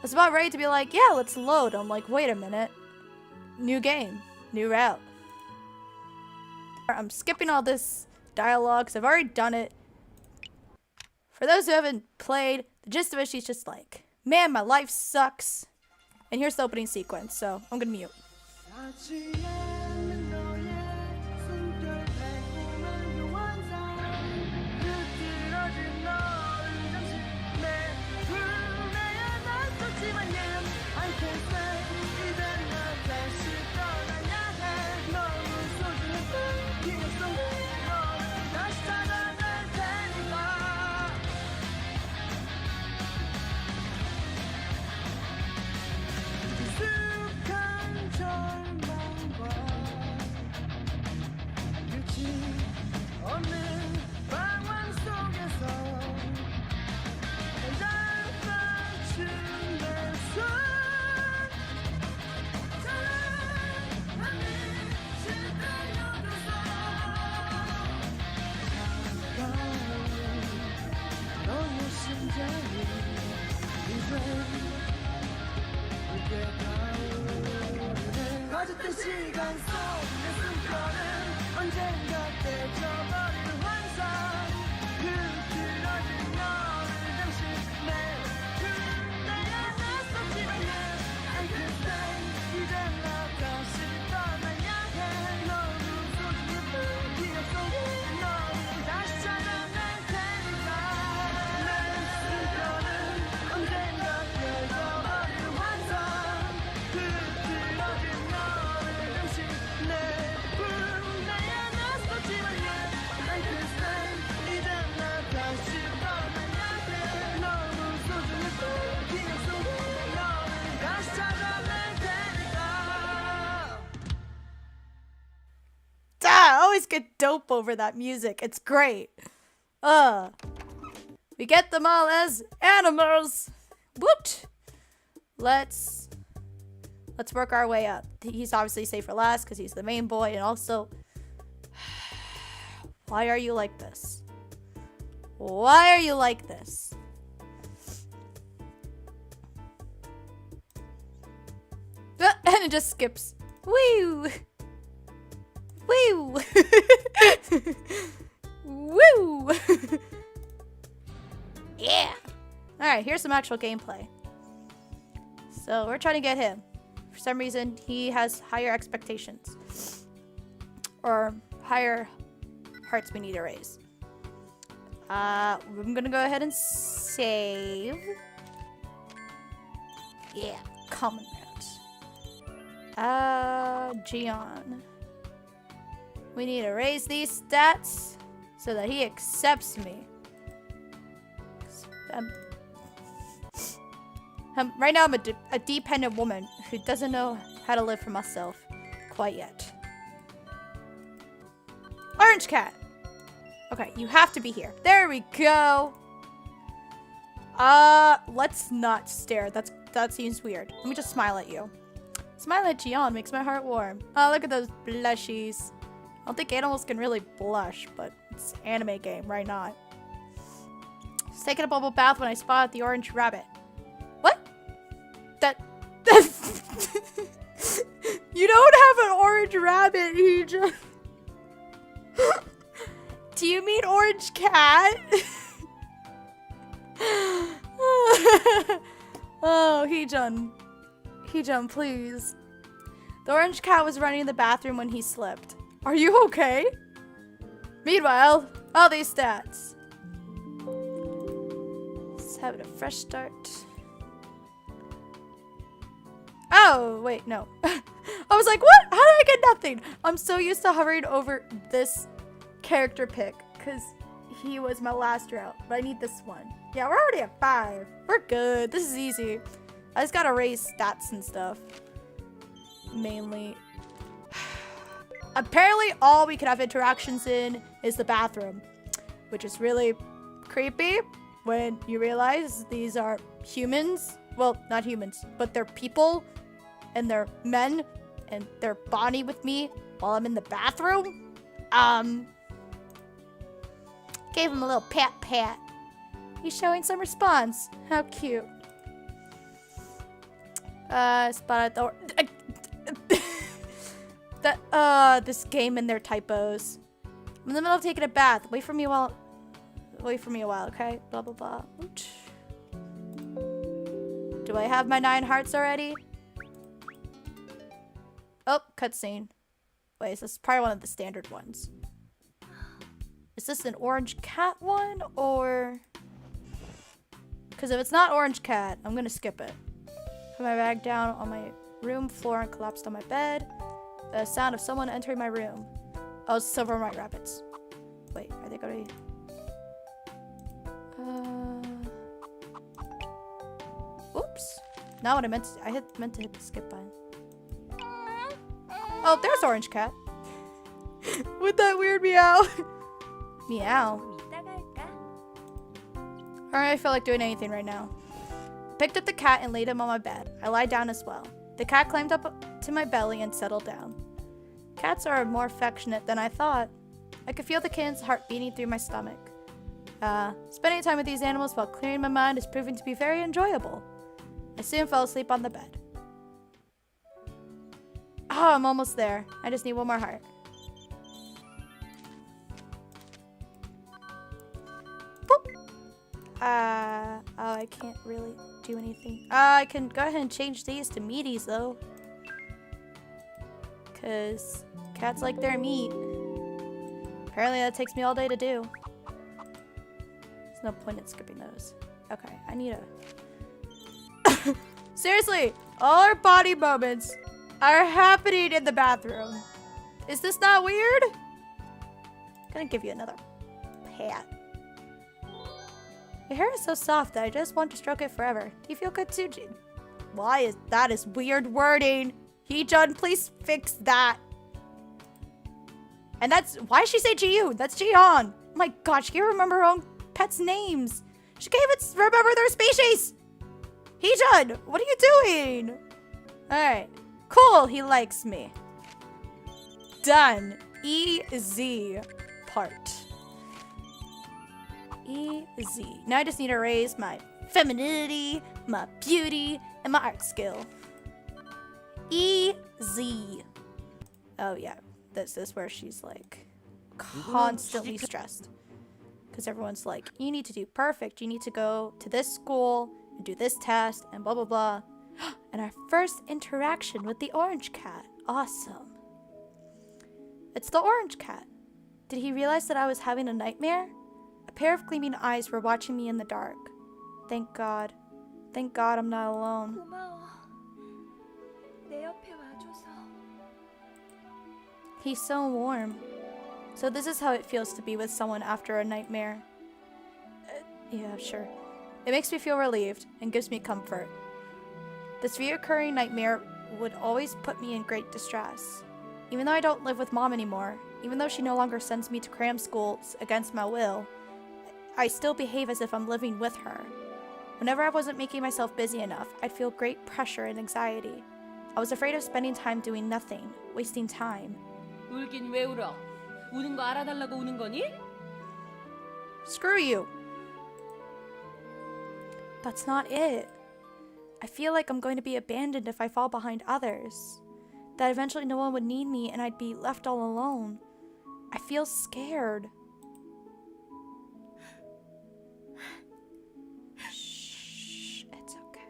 was about ready to be like, yeah, let's load. I'm like, wait a minute. New game. New route. I'm skipping all this dialogue because I've already done it. For those who haven't played, the gist of it, she's just like, man, my life sucks. And here's the opening sequence, so I'm gonna mute. I always get dope over that music. It's great. We get them all as animals. Woot! Let's work our way up. He's obviously safe for last because he's the main boy, and also, why are you like this? Why are you like this? And it just skips. Woo! Woo! Woo! Yeah! Alright, here's some actual gameplay. So, we're trying to get him. For some reason, he has higher expectations. Or higher hearts we need to raise. I'm gonna go ahead and save. Yeah, common route. Jiyeon. We need to raise these stats so that he accepts me. Right now I'm a dependent woman who doesn't know how to live for myself quite yet. Orange cat. Okay, you have to be here. There we go. Let's not stare. That seems weird. Let me just smile at you. Smile at Jiyeon makes my heart warm. Oh, look at those blushies. I don't think animals can really blush, but it's an anime game, right not? Just taking a bubble bath when I spotted the orange rabbit. What? That you don't have an orange rabbit, Heejun. Do you mean orange cat? Oh, Heejun. Heejun, please. The orange cat was running in the bathroom when he slipped. Are you okay? Meanwhile, all these stats. Let's have a fresh start. Oh, wait, no. I was like, what? How did I get nothing? I'm so used to hovering over this character pick because he was my last route, but I need this one. Yeah, we're already at 5. We're good. This is easy. I just gotta raise stats and stuff. Mainly. Apparently, all we can have interactions in is the bathroom, which is really creepy when you realize these are humans. Well, not humans, but they're people, and they're men, and they're bonding with me while I'm in the bathroom. Gave him a little pat pat. He's showing some response. How cute. Spotted the this game and their typos. I'm in the middle of taking a bath. Wait for me a while, okay? Blah, blah, blah. Ooch. Do I have my 9 hearts already? Oh, cutscene. Wait, this is probably one of the standard ones. Is this an orange cat one, or... Because if it's not orange cat, I'm gonna skip it. Put my bag down on my room floor and collapsed on my bed. The sound of someone entering my room. Oh, it's Silver and White Rabbits. Wait, are they going to... Oops. Not what I meant to... I meant to hit the skip button. Oh, there's Orange Cat. With that weird meow. Meow. Alright, I feel like doing anything right now. Picked up the cat and laid him on my bed. I lied down as well. The cat climbed up to my belly and settled down. Cats are more affectionate than I thought. I could feel the kitten's heart beating through my stomach. Spending time with these animals while clearing my mind is proving to be very enjoyable. I soon fell asleep on the bed. Oh, I'm almost there. I just need one more heart. Boop. Oh, I can't really do anything. I can go ahead and change these to meaties, though. Because cats like their meat. Apparently that takes me all day to do. There's no point in skipping those. Okay, I need a... Seriously, all our body moments are happening in the bathroom. Is this not weird? I'm gonna give you another pat. Your hair is so soft that I just want to stroke it forever. Do you feel good too, Jin? Why is that is weird wording? Hee-jun, please fix that. And that's, why did she say Jiyeon? That's Jiyeon. Oh my gosh, she can't remember her own pets' names. She can't even remember their species. Hee-jun, what are you doing? Alright, cool, he likes me. Done. Easy part. Easy. Now I just need to raise my femininity, my beauty, and my art skill. Easy. Oh yeah, this is where she's like constantly stressed. Because everyone's like, you need to do perfect. You need to go to this school and do this test and blah, blah, blah. And our first interaction with the orange cat. Awesome. It's the orange cat. Did he realize that I was having a nightmare? A pair of gleaming eyes were watching me in the dark. Thank God. Thank God I'm not alone. He's so warm. So this is how it feels to be with someone after a nightmare. Yeah, sure. It makes me feel relieved and gives me comfort. This reoccurring nightmare would always put me in great distress. Even though I don't live with Mom anymore, even though she no longer sends me to cram schools against my will, I still behave as if I'm living with her. Whenever I wasn't making myself busy enough, I'd feel great pressure and anxiety. I was afraid of spending time doing nothing, wasting time. 울긴 왜 울어? 우는 거 알아달라고 우는 거니? Screw you. That's not it. I feel like I'm going to be abandoned if I fall behind others. That eventually no one would need me and I'd be left all alone. I feel scared. Shh, it's okay.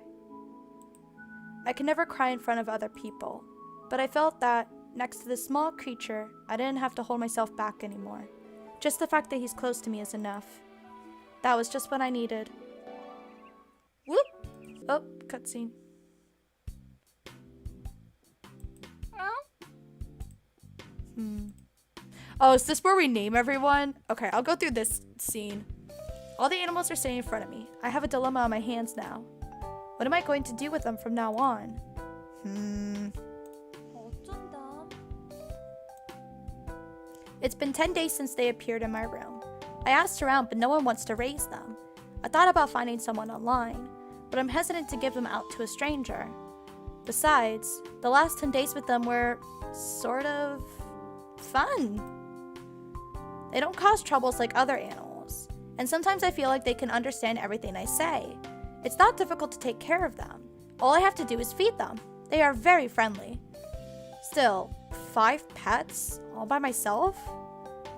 I can never cry in front of other people, but I felt that next to this small creature, I didn't have to hold myself back anymore. Just the fact that he's close to me is enough. That was just what I needed. Whoop! Oh, cutscene. Oh, is this where we name everyone? Okay, I'll go through this scene. All the animals are sitting in front of me. I have a dilemma on my hands now. What am I going to do with them from now on? It's been 10 days since they appeared in my room. I asked around, but no one wants to raise them. I thought about finding someone online, but I'm hesitant to give them out to a stranger. Besides, the last 10 days with them were sort of fun. They don't cause troubles like other animals, and sometimes I feel like they can understand everything I say. It's not difficult to take care of them. All I have to do is feed them. They are very friendly. Still, 5 pets all by myself?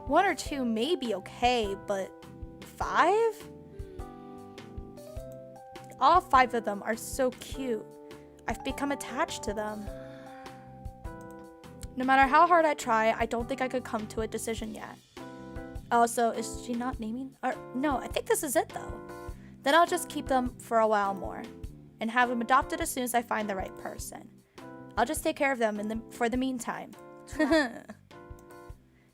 1 or 2 may be okay, but 5? All 5 of them are so cute. I've become attached to them. No matter how hard I try, I don't think I could come to a decision yet. Also, is she not naming? Or no, I think this is it though. Then I'll just keep them for a while more and have them adopted as soon as I find the right person. I'll just take care of them for the meantime.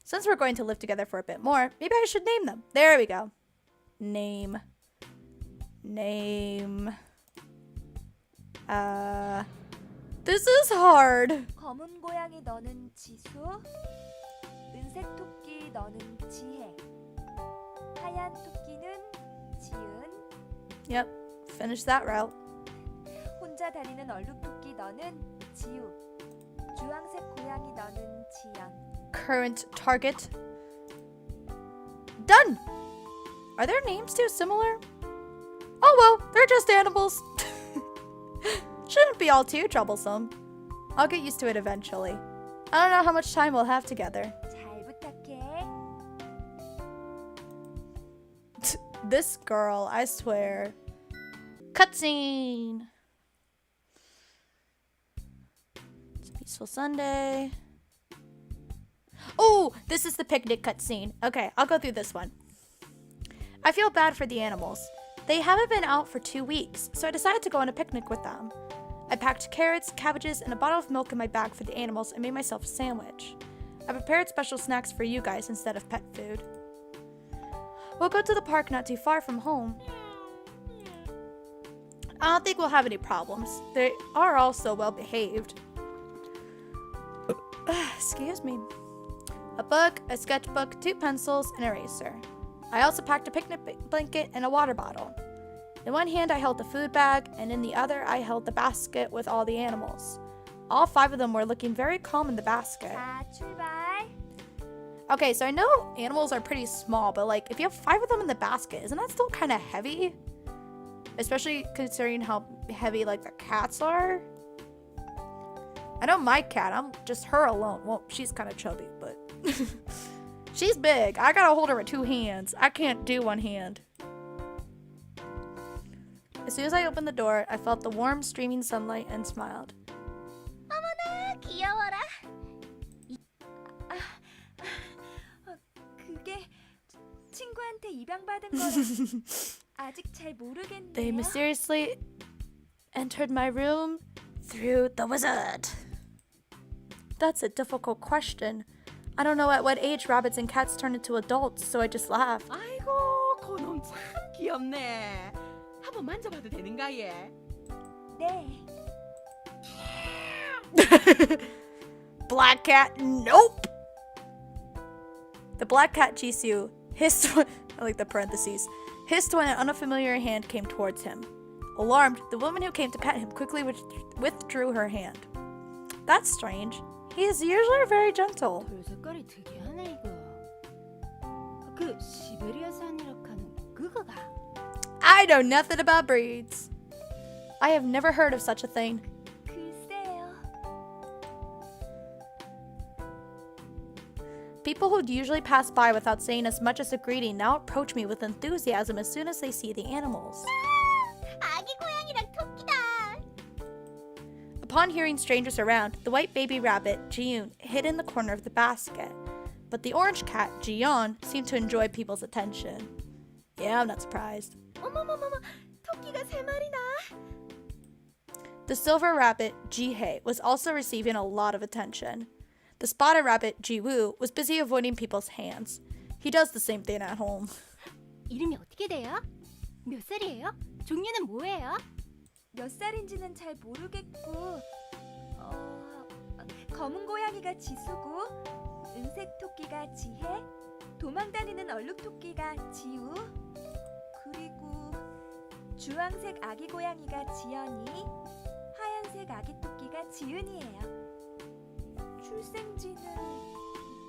Since we're going to live together for a bit more, maybe I should name them. There we go. Name. This is hard. 검은 고양이 너는 지수, 은색 토끼 너는 지혜, 하얀 토끼는 지은, Yep, finish that route. 혼자 다니는 얼룩 토끼 너는 지우, 주황색 고양이 너는 지연. Current target. Done! Are their names too similar? Oh well, they're just animals. Shouldn't be all too troublesome. I'll get used to it eventually. I don't know how much time we'll have together. 잘 부탁해. This girl, I swear. Cutscene! It's a peaceful Sunday. Oh, this is the picnic cutscene. Okay, I'll go through this one. I feel bad for the animals. They haven't been out for 2 weeks, so I decided to go on a picnic with them. I packed carrots, cabbages, and a bottle of milk in my bag for the animals and made myself a sandwich. I prepared special snacks for you guys instead of pet food. We'll go to the park not too far from home. I don't think we'll have any problems. They are all so well behaved. Excuse me. A book, a sketchbook, 2 pencils, an eraser. I also packed a picnic blanket and a water bottle. In one hand I held the food bag, and in the other I held the basket with all the animals. All 5 of them were looking very calm in the basket. 자, 출발. Okay, so I know animals are pretty small, but like if you have 5 of them in the basket, isn't that still kind of heavy? Especially considering how heavy like the cats are. I know my cat, I'm just her alone. Well, she's kind of chubby, but she's big. I gotta hold her with 2 hands. I can't do 1 hand. As soon as I opened the door, I felt the warm, streaming sunlight and smiled. 어머나, 귀여워라. 그게 친구한테 입양받은 거라 아직 잘 모르겠네요. They mysteriously entered my room through the wizard. That's a difficult question. I don't know at what age rabbits and cats turn into adults, so I just laughed. 아이고, 그놈 참 귀엽네. 한번 만져봐도 되는가 얘? 네. Black cat, nope. The black cat Jisoo hissed. I like the parentheses. Hissed when an unfamiliar hand came towards him. Alarmed, the woman who came to pet him quickly withdrew her hand. That's strange. He is usually very gentle. 털 색깔이 특이하네 이거. 그 시베리아산이라고 하는 그거가. I know nothing about breeds. I have never heard of such a thing. 글쎄요. People who usually pass by without saying as much as a greeting now approach me with enthusiasm as soon as they see the animals. 아기 고양이랑 토끼다. Upon hearing strangers around, the white baby rabbit, Jiyeon, hid in the corner of the basket. But the orange cat, Jiyeon, seemed to enjoy people's attention. Yeah, I'm not surprised. 어머머머머, 토끼가 3마리나. The silver rabbit, Jihae, was also receiving a lot of attention. The spotted rabbit, Jiwoo, was busy avoiding people's hands. He does the same thing at home. 이름이 어떻게 돼요? 몇 살이에요? 종류는 뭐예요? 몇 살인지는 잘 모르겠고 검은 고양이가 지수고 은색 토끼가 지혜 도망다니는 얼룩 토끼가 지우 그리고 주황색 아기 고양이가 지연이 하얀색 아기 토끼가 지은이에요. 출생지는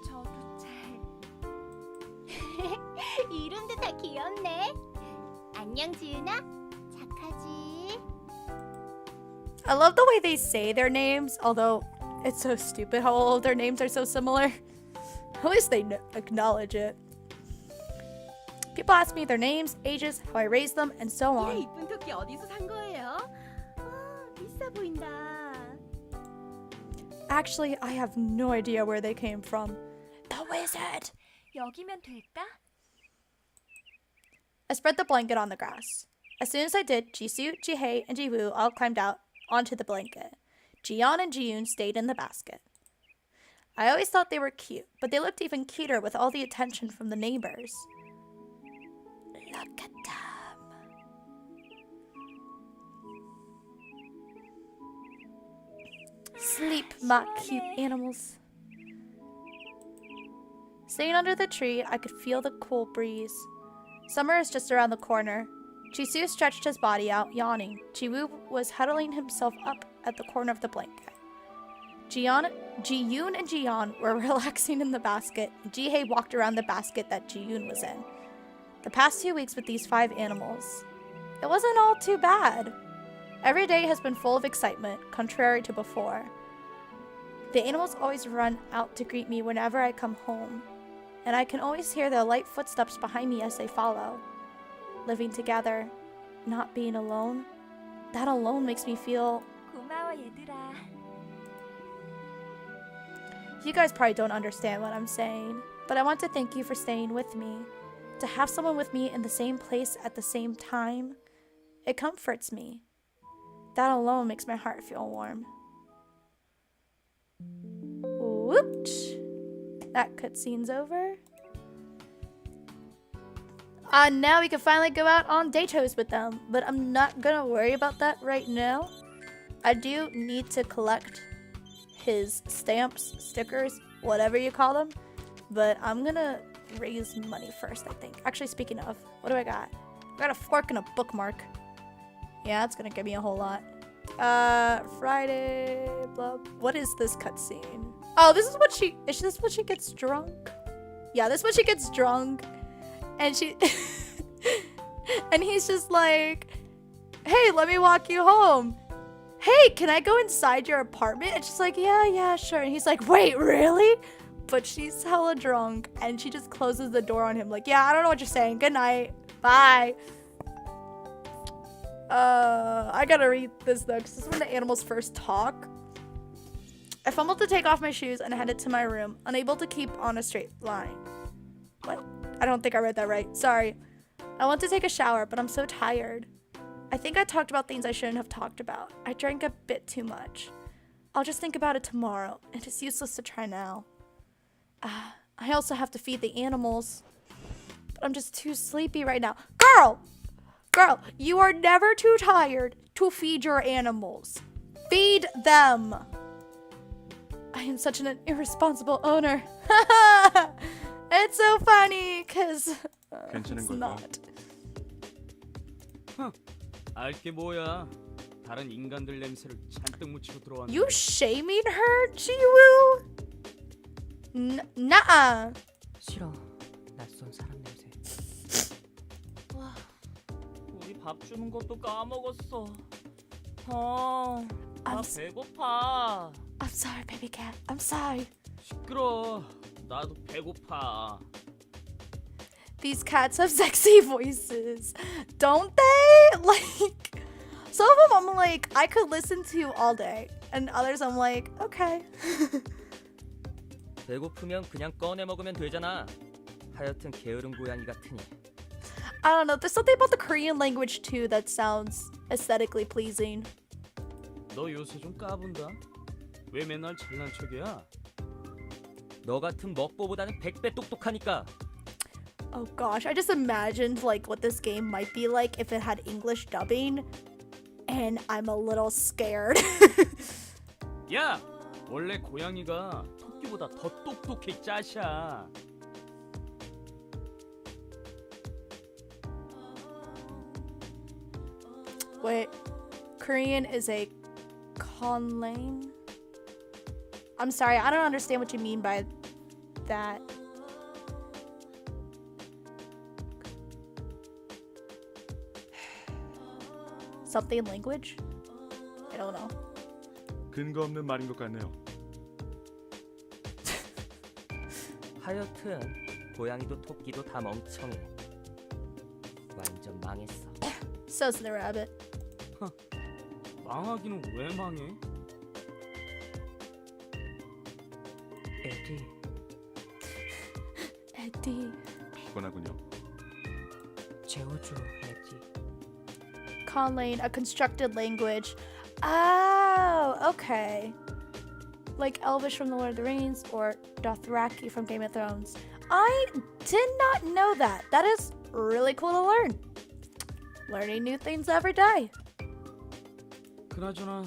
저도 잘 이름도 다 귀엽네. 안녕 지은아. 착하지? I love the way they say their names, although it's so stupid how all of their names are so similar. At least they acknowledge it. People ask me their names, ages, how I raised them, and so 이 on. 이쁜 토끼 어디서 산 거예요? 비싸 보인다. Actually, I have no idea where they came from. The wizard! 여기면 될까? I spread the blanket on the grass. As soon as I did, Jisoo, Jihae, and Jiwoo all climbed out onto the blanket. Jiyeon and Jiyoon stayed in the basket. I always thought they were cute, but they looked even cuter with all the attention from the neighbors. Look at them. Sleep, my cute animals. Sitting under the tree, I could feel the cool breeze. Summer is just around the corner. Jisoo stretched his body out, yawning. Jiwoo was huddling himself up at the corner of the blanket. Jiyoon and Jiyeon were relaxing in the basket, and Jihae walked around the basket that Jiyoon was in. The past 2 weeks with these 5 animals, it wasn't all too bad. Every day has been full of excitement, contrary to before. The animals always run out to greet me whenever I come home, and I can always hear their light footsteps behind me as they follow. Living together, not being alone, that alone makes me feel... 고마워 얘들아. You guys probably don't understand what I'm saying, but I want to thank you for staying with me. To have someone with me in the same place at the same time, it comforts me. That alone makes my heart feel warm. Whoops. That cutscene's over. Now we can finally go out on datos with them, but I'm not gonna worry about that right now. I do need to collect his stamps, stickers, whatever you call them, but I'm gonna raise money first, I think. Actually, speaking of, what do I got? I got a fork and a bookmark. Yeah, that's gonna give me a whole lot. Friday, blah. What is this cutscene? Oh, this is what she gets drunk? Yeah, this is when she gets drunk. And she, and he's just like, hey, let me walk you home. Hey, can I go inside your apartment? And she's like, yeah, sure. And he's like, wait, really? But she's hella drunk, and she just closes the door on him like, yeah, I don't know what you're saying. Good night. Bye. I gotta read this though, because this is when the animals first talk. I fumbled to take off my shoes and headed to my room, unable to keep on a straight line. What? I don't think I read that right. Sorry. I want to take a shower, but I'm so tired. I think I talked about things I shouldn't have talked about. I drank a bit too much. I'll just think about it tomorrow. It is useless to try now. I also have to feed the animals. But I'm just too sleepy right now. Girl, you are never too tired to feed your animals. Feed them. I am such an irresponsible owner. It's so funny, because it's not. 알게 뭐야? 다른 인간들 냄새를 잔뜩 묻히고 들어왔는데. You shaming her, Jiwoo? Nuh-uh. 싫어. 낯선 사람 냄새. 와, 우리 밥 주는 것도 까먹었어. 나 배고파. I'm sorry, baby cat. I'm sorry. 시끄러. 나도 배고파. These cats have sexy voices, don't they? Like, some of them I'm like, I could listen to all day, and others I'm like, okay. 배고프면 그냥 꺼내 먹으면 되잖아. 하여튼 게으른 고양이 같으니. I don't know, there's something about the Korean language too that sounds aesthetically pleasing. 너 요새 좀 까분다. 왜 맨날 잘난 척이야? 너 같은 먹보보다는 100배 똑똑하니까. Oh gosh, I just imagined like what this game might be like if it had English dubbing, and I'm a little scared. 야, 원래 고양이가 토끼보다 더 똑똑해 짜샤. Wait, Korean is a conlang? I'm sorry, I don't understand what you mean by that. Something language? I don't know. 근거 없는 말인 것 같네요. 하여튼 고양이도 토끼도 다 멍청해. 완전 망했어. Says the rabbit. 망하기는 왜 망해? 에디. Eddie. 피곤하군요. 재워줘 에디. Conlane, a constructed language. Oh, okay. Like Elvish from The Lord of the Rings or Dothraki from Game of Thrones. I did not know that. That is really cool to learn. Learning new things every day. 그나저나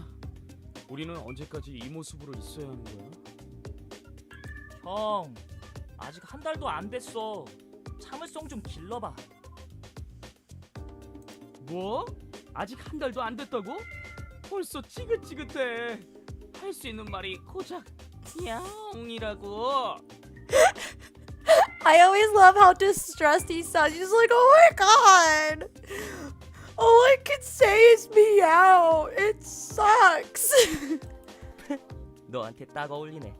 우리는 언제까지 이 모습으로 있어야 하는 거야? 형, 아직 한 달도 안 됐어. 참을성 좀 길러봐. 뭐? 아직 한 달도 안 됐다고? 벌써 지긋지긋해. 할 수 있는 말이 고작 야옹이라고. I always love how distressed he sounds. He's like, oh my god. All I can say is meow. It sucks. 너한테 딱 어울리네.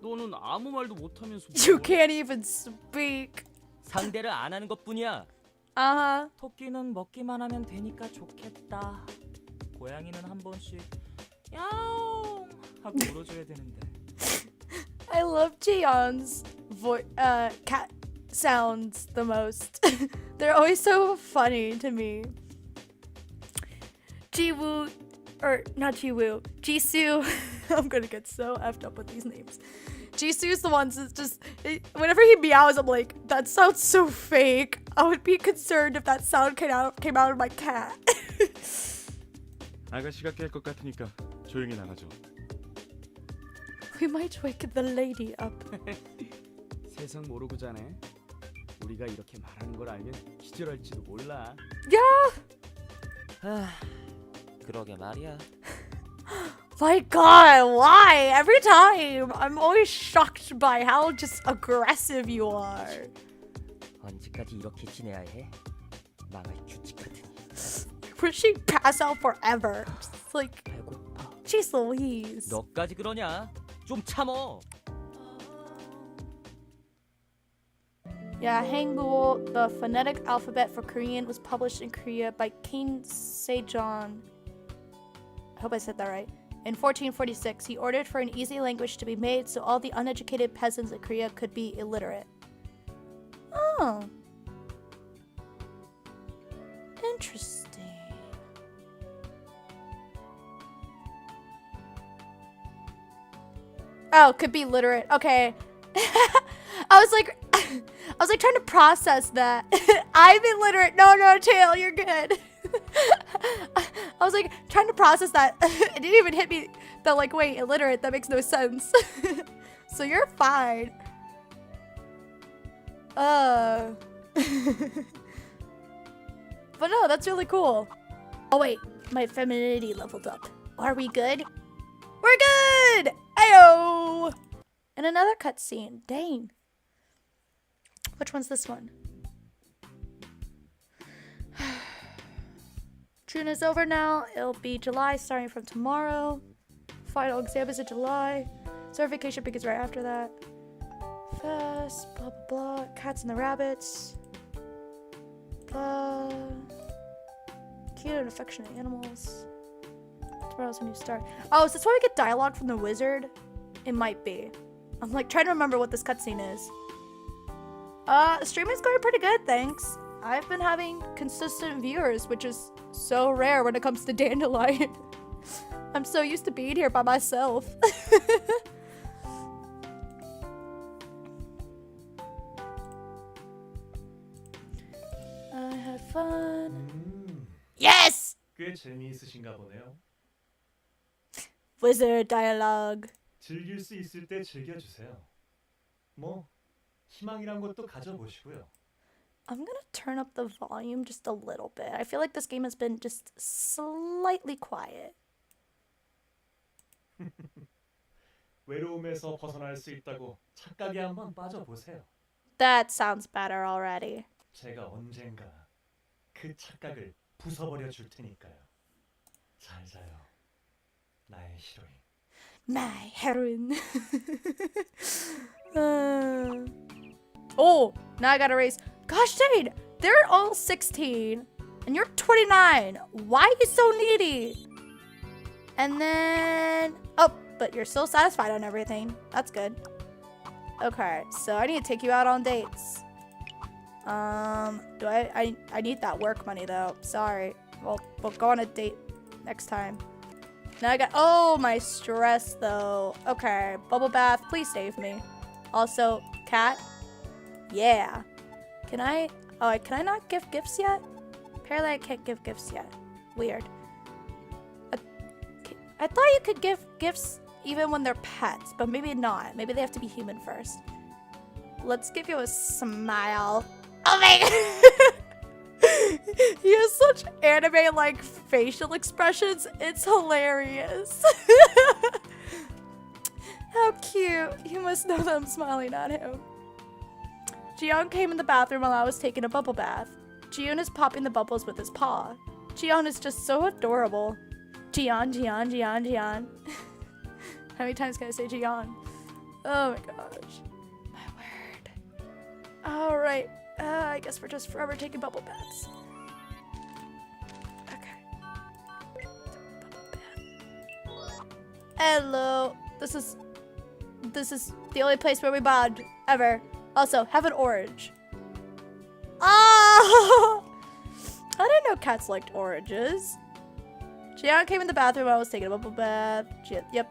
너는 아무 말도 못하면서 You can't even speak. 상대를 안 하는 것뿐이야. Uh-huh. 토끼는 먹기만 하면 되니까 좋겠다. 고양이는 한 번씩 야옹 하고 물어줘야 되는데. I love Jiyeon's cat sounds the most. They're always so funny to me. Jiwoo, or not Jiwoo, Jisoo. I'm gonna get so effed up with these names. Jisoo's the one that's just, whenever he meows, I'm like, that sounds so fake. I would be concerned if that sound came out of my cat. 아가씨가 깰 것 같으니까 조용히 나가죠. We might wake the lady up. 세상 모르고 자네. 우리가 이렇게 말하는 걸 알면 기절할지도 몰라. Yeah. 그러게 말이야. My God, why? Every time, I'm always shocked by how just aggressive you are. 언제까지 이렇게 지내야 해? 망할 규칙 같으니. Would she pass out forever? Just like, 배고파. jeez Louise. 너까지 그러냐? 좀 참어. Yeah, Hangul, the phonetic alphabet for Korean, was published in Korea by King Sejong. I hope I said that right. In 1446, he ordered for an easy language to be made so all the uneducated peasants of Korea could be illiterate. Oh. Interesting. Oh, could be literate. Okay. I was like trying to process that. I'm illiterate. No, Tail, you're good. I was like trying to process that. It didn't even hit me that like, wait, illiterate, that makes no sense. So you're fine. But no, that's really cool. Oh wait, my femininity leveled up. Are we good? We're good! Ayo! And another cutscene. Dang. Which one's this one? June is over now. It'll be July starting from tomorrow. Final exam is in July. Certification begins right after that. Fast, blah blah blah. Cats and the rabbits. Blah. Cute and affectionate animals. Tomorrow's a new start. Oh, is this why we get dialogue from the wizard? It might be. I'm like trying to remember what this cutscene is. Streaming's going pretty good, thanks. I've been having consistent viewers, which is so rare when it comes to Dandelion. I'm so used to being here by myself. I had fun. Yes! 꽤 재미있으신가 보네요. Wizard dialogue. 즐길 수 있을 때 즐겨주세요. 뭐 희망이란 것도 가져보시고요. I'm gonna turn up the volume just a little bit. I feel like this game has been just slightly quiet. 외로움에서 벗어날 수 있다고 착각에 한번 빠져보세요. That sounds better already. 제가 언젠가 그 착각을 부숴버려 줄 테니까요. 잘 자요. 히로인. My heroine. Oh, now I gotta raise. Gosh dang, they're all 16 and you're 29. Why are you so needy? And then, oh, but you're still satisfied on everything. That's good. Okay, so I need to take you out on dates. I need that work money though. Sorry. We'll go on a date next time. Now I got, oh, my stress though. Okay, bubble bath, please save me. Also, cat. Yeah. Can I not give gifts yet? Apparently I can't give gifts yet. Weird. I thought you could give gifts even when they're pets, but maybe not. Maybe they have to be human first. Let's give you a smile. Oh my god! He has such anime-like facial expressions. It's hilarious. How cute. You must know that I'm smiling at him. Jiyeon came in the bathroom while I was taking a bubble bath. Jiyeon is popping the bubbles with his paw. Jiyeon is just so adorable. Jiyeon, Jiyeon, Jiyeon, Jiyeon. How many times can I say Jiyeon? Oh my gosh. My word. Alright. I guess we're just forever taking bubble baths. Okay. Bubble bath. Hello. This is the only place where we bond ever. Also, have an orange. Oh! I didn't know cats liked oranges. Jiyeon came in the bathroom while I was taking a bubble bath. Yep.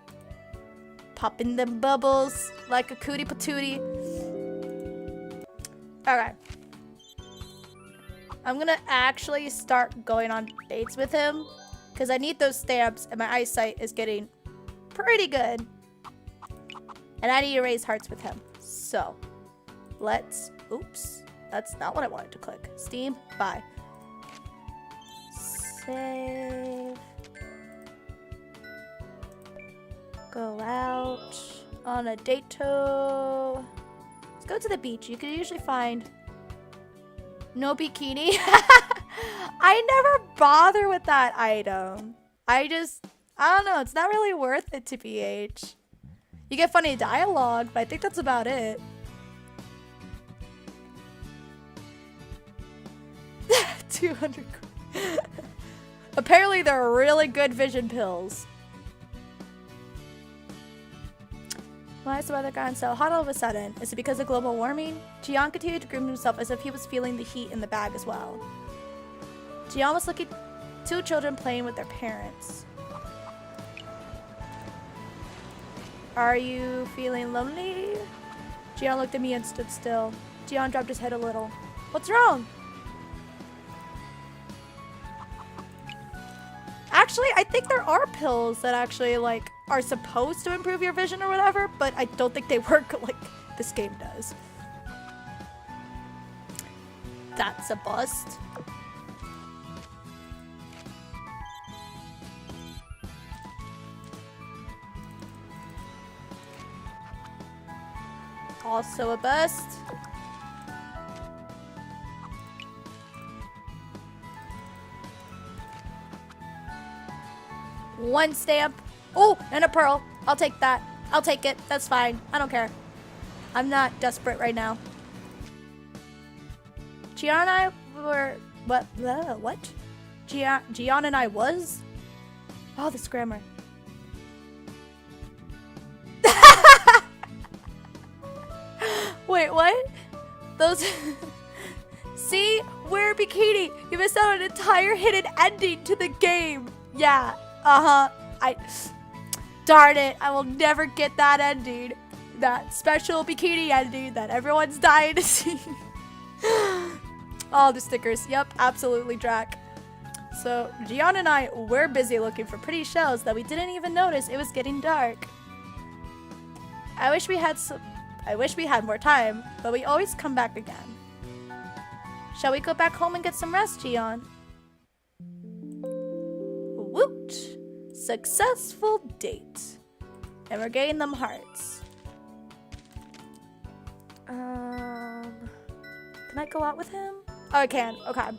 Popping them bubbles like a cootie patootie. Okay. I'm gonna actually start going on dates with him because I need those stamps and my eyesight is getting pretty good. And I need to raise hearts with him. So, let's... Oops. That's not what I wanted to click. Steam. Bye. Save. Go out on a date. Let's go to the beach. You can usually find no bikini. I never bother with that item. I don't know. It's not really worth it to BH. You get funny dialogue, but I think that's about it. 200. Apparently, they're really good vision pills. Why is the weather gotten so hot all of a sudden? Is it because of global warming? Jiyeon continued to groom himself as if he was feeling the heat in the bag as well. Jiyeon was looking at 2 children playing with their parents. Are you feeling lonely? Jiyeon looked at me and stood still. Jiyeon dropped his head a little. What's wrong? Actually, I think there are pills that actually, like, are supposed to improve your vision or whatever, but I don't think they work like this game does. That's a bust. Also a bust. One stamp. Oh, and a pearl. I'll take that. I'll take it. That's fine. I don't care. I'm not desperate right now. Jiyeon and I were... What? Jiyeon and I was? Oh, this grammar. Wait, what? Those... See? We're bikini. You missed out on an entire hidden ending to the game. Yeah. Uh-huh. Darn it. I will never get that ending. That special bikini ending that everyone's dying to see. All the stickers. Yep, absolutely, Drac. So, Jiyeon and I were busy looking for pretty shells that we didn't even notice it was getting dark. I wish we had more time, but we always come back again. Shall we go back home and get some rest, Jiyeon? Woot! Successful date. And we're getting them hearts. Can I go out with him? Oh, I can. Okay.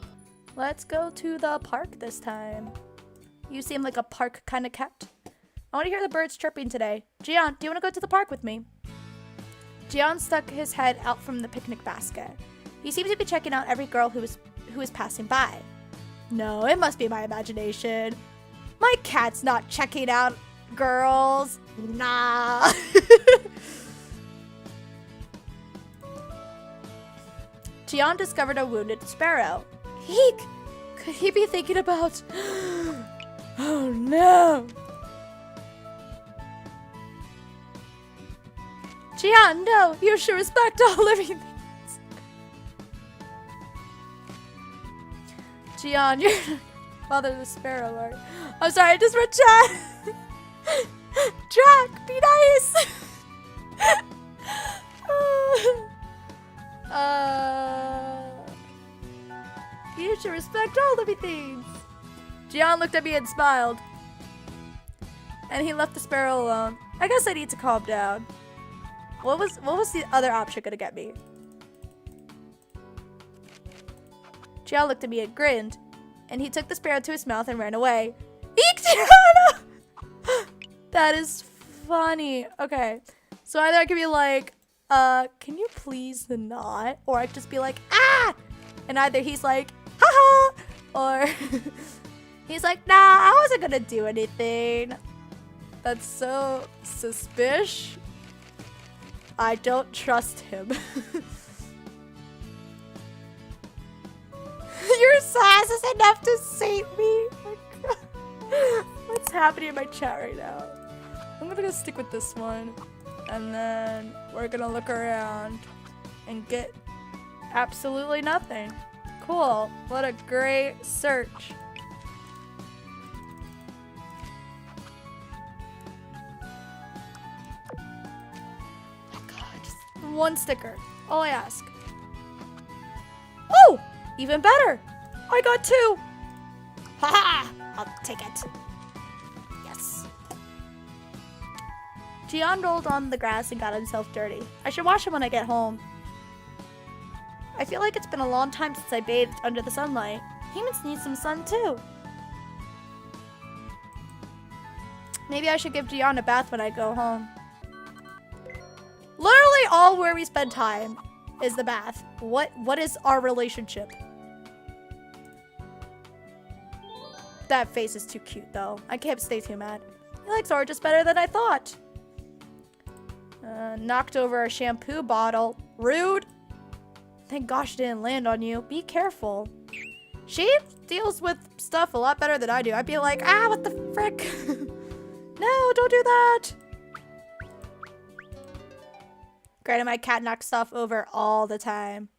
Let's go to the park this time. You seem like a park kind of cat. I want to hear the birds chirping today. Jiyeon, do you want to go to the park with me? Jiyeon stuck his head out from the picnic basket. He seemed to be checking out every girl who was passing by. No, it must be my imagination. My cat's not checking out girls. Nah. Jiyeon discovered a wounded sparrow. Eek! Could he be thinking about... Oh no! Jiyeon, no! You should respect all living things! Jiyeon, you're... Father the Sparrow Lord. I'm sorry, I just read chat! Drac, be nice! You should respect all living things! Jiyeon looked at me and smiled. And he left the sparrow alone. I guess I need to calm down. What was the other option gonna get me? Jiyeon looked at me and grinned. And he took the sparrow to his mouth and ran away. Eek, Jiyeon! That is funny. Okay. So either I could be like, can you please not? Or I could just be like, ah! And either he's like, haha! Or he's like, nah, I wasn't gonna do anything. That's so suspicious. I don't trust him. Your sass is enough to save me. Oh my God. What's happening in my chat right now? I'm gonna go stick with this one. And then we're gonna look around and get absolutely nothing. Cool. What a great search. God, just one sticker. All I ask. Oh! Even better! I got 2! Haha! I'll take it. Yes. Jiyeon rolled on the grass and got himself dirty. I should wash him when I get home. I feel like it's been a long time since I bathed under the sunlight. Humans need some sun too. Maybe I should give Jiyeon a bath when I go home. Literally all where we spend time is the bath. What is our relationship? That face is too cute though. I can't stay too mad. He likes oranges better than I thought. Knocked over a shampoo bottle. Rude. Thank gosh it didn't land on you. Be careful. She deals with stuff a lot better than I do. I'd be like, ah, what the frick? No, don't do that. Granted, my cat knocks stuff over all the time.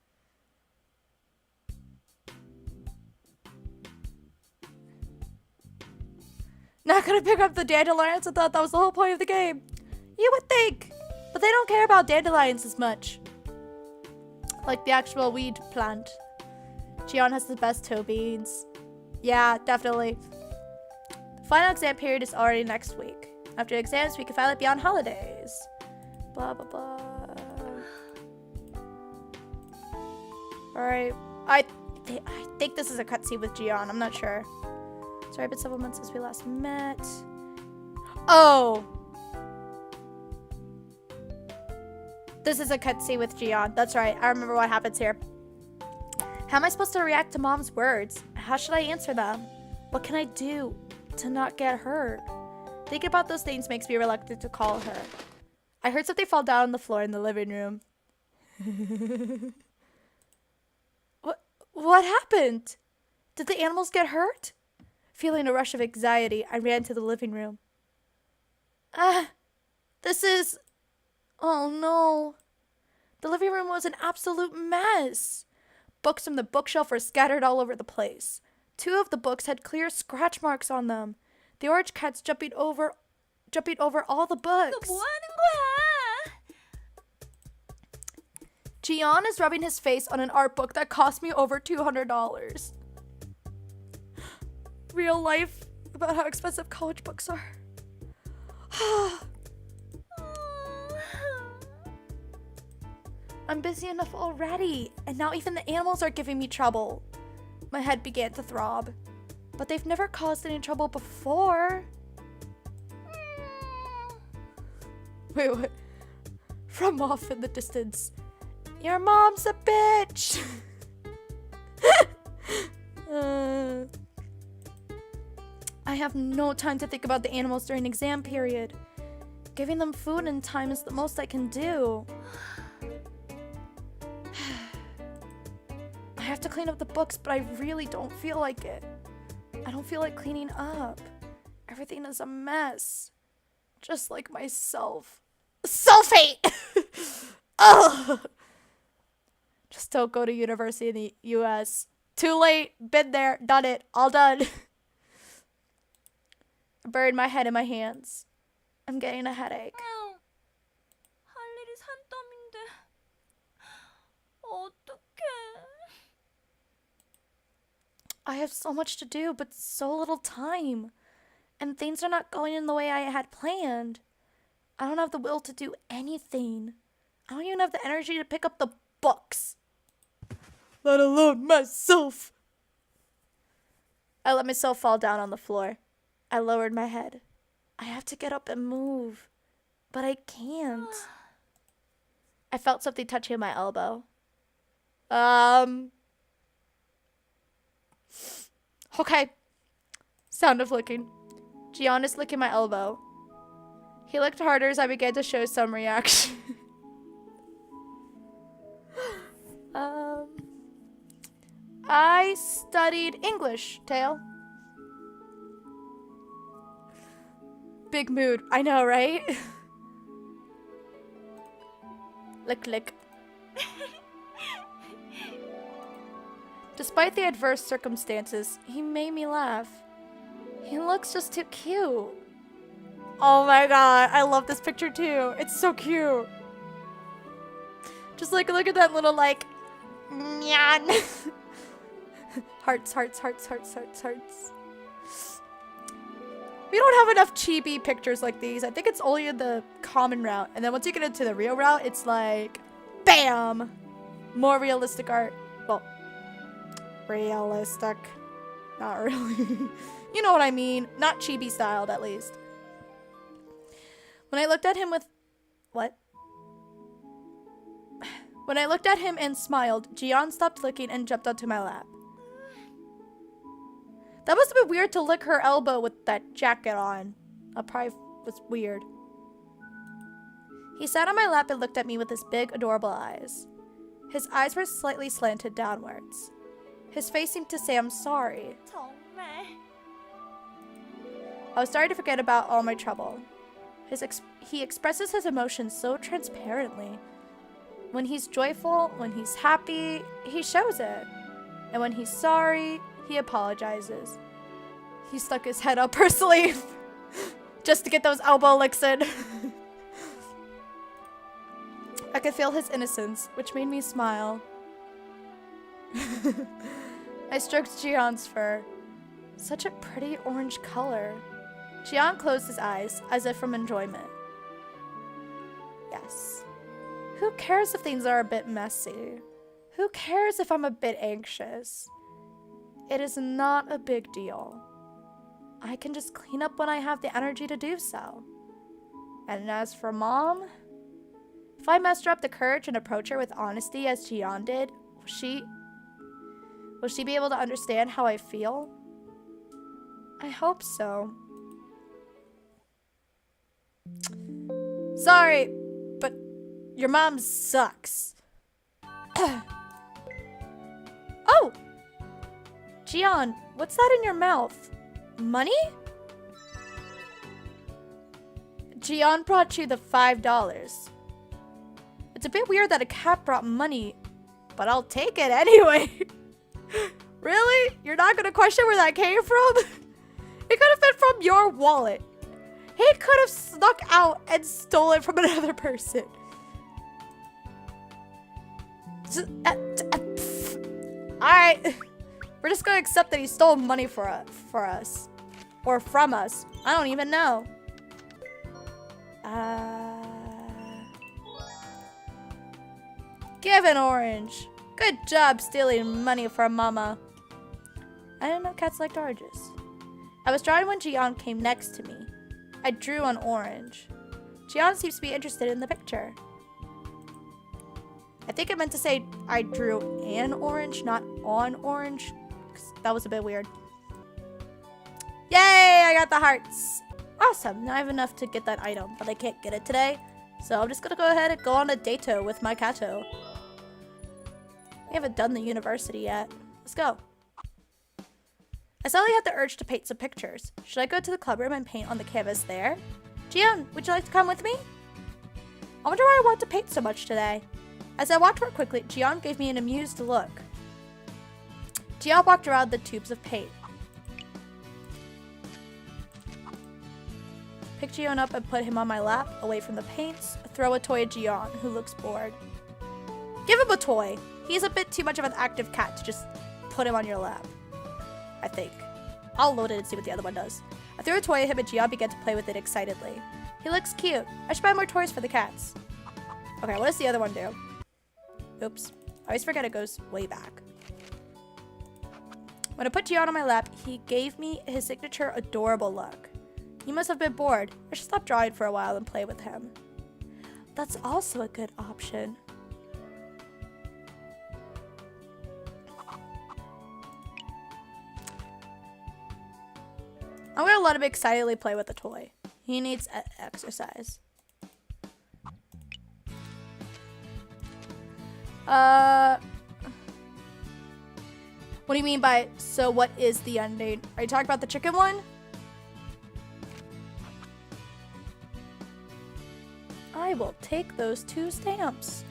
Not gonna pick up the dandelions. I thought that was the whole point of the game. You would think. But they don't care about dandelions as much. Like the actual weed plant. Jiyeon has the best toe beans. Yeah, definitely. The final exam period is already next week. After exams, we can finally be on holidays. Blah, blah, blah. Alright. I think this is a cutscene with Jiyeon. I'm not sure. Sorry, been several months since we last met. Oh! This is a cutscene with Jiyeon. That's right. I remember what happens here. How am I supposed to react to mom's words? How should I answer them? What can I do to not get hurt? Thinking about those things makes me reluctant to call her. I heard something fall down on the floor in the living room. What happened? Did the animals get hurt? Feeling a rush of anxiety, I ran to the living room. This is... Oh no. The living room was an absolute mess. Books from the bookshelf were scattered all over the place. 2 of the books had clear scratch marks on them. The orange cat's jumping over all the books. 너 뭐 하는 거야? Jiyeon is rubbing his face on an art book that cost me over $200. Real life about how expensive college books are. I'm busy enough already, and now even the animals are giving me trouble. My head began to throb. But they've never caused any trouble before. Wait, what? From off in the distance. Your mom's a bitch! I have no time to think about the animals during exam period. Giving them food and time is the most I can do. I have to clean up the books, but I really don't feel like it. I don't feel like cleaning up. Everything is a mess. Just like myself. Self-hate! Ugh! Just don't go to university in the US. Too late. Been there. Done it. All done. I buried my head in my hands. I'm getting a headache. 할 일이 산더미인데 어떡해. I have so much to do, but so little time. And things are not going in the way I had planned. I don't have the will to do anything. I don't even have the energy to pick up the books. Let alone myself. I let myself fall down on the floor. I lowered my head. I have to get up and move. But I can't. I felt something touching my elbow. Okay. Sound of licking. Jiyeon is licking my elbow. He licked harder as I began to show some reaction. I studied English, Tail. Big mood. I know, right? Lick, lick. Despite the adverse circumstances, he made me laugh. He looks just too cute. Oh my god, I love this picture too. It's so cute. Just like, look at that little like, nyan. Hearts, hearts, hearts, hearts, hearts, hearts. We don't have enough chibi pictures like these. I think it's only in the common route. And then once you get into the real route, it's like, bam! More realistic art. Well, realistic. Not really. You know what I mean. Not chibi styled, at least. When I looked at him with... What? When I looked at him and smiled, Jiyeon stopped licking and jumped onto my lap. That must have been weird to lick her elbow with that jacket on. That probably was weird. He sat on my lap and looked at me with his big, adorable eyes. His eyes were slightly slanted downwards. His face seemed to say, I'm sorry. 정말. I was starting to forget about all my trouble. He expresses his emotions so transparently. When he's joyful, when he's happy, he shows it. And when he's sorry, he apologizes. He stuck his head up her sleeve just to get those elbow licks in. I could feel his innocence, which made me smile. I stroked Jiyeon's fur. Such a pretty orange color. Jiyeon closed his eyes, as if from enjoyment. Yes. Who cares if things are a bit messy? Who cares if I'm a bit anxious? It is not a big deal. I can just clean up when I have the energy to do so. And as for Mom, if I muster up the courage and approach her with honesty as Jiyeon did, will she be able to understand how I feel? I hope so. Sorry, but your mom sucks. Oh! Jiyeon, what's that in your mouth? Money? Jiyeon brought you the $5. It's a bit weird that a cat brought money, but I'll take it anyway. Really? You're not gonna question where that came from? It could have been from your wallet. He could have snuck out and stole it from another person. Alright. We're just gonna accept that he stole money for us. Or from us. I don't even know. Give an orange. Good job stealing money from Mama. I didn't know cats liked oranges. I was drawing when Jiyeon came next to me. I drew an orange. Jiyeon seems to be interested in the picture. I think I meant to say I drew an orange, not on orange. 'Cause that was a bit weird. Yay! I got the hearts. Awesome. Now I have enough to get that item, but I can't get it today. So I'm just gonna go ahead and go on a dato with my Kato. I haven't done the university yet. Let's go. I suddenly had the urge to paint some pictures. Should I go to the club room and paint on the canvas there? Jiyeon, would you like to come with me? I wonder why I want to paint so much today. As I walked more quickly, Jiyeon gave me an amused look. Jiyeon walked around the tubes of paint. Pick Jiyeon up and put him on my lap, away from the paints. Throw a toy at Jiyeon, who looks bored. Give him a toy. He's a bit too much of an active cat to just put him on your lap. I think. I'll load it and see what the other one does. I threw a toy at him and Jiyeon began to play with it excitedly. He looks cute. I should buy more toys for the cats. Okay, what does the other one do? Oops. I always forget it goes way back. When I put Jiyeon on my lap, he gave me his signature adorable look. He must have been bored. I should stop drawing for a while and play with him. That's also a good option. I'm gonna let him excitedly play with the toy. He needs exercise. What do you mean by, so what is the ending? Are you talking about the chicken one? I will take those 2 stamps.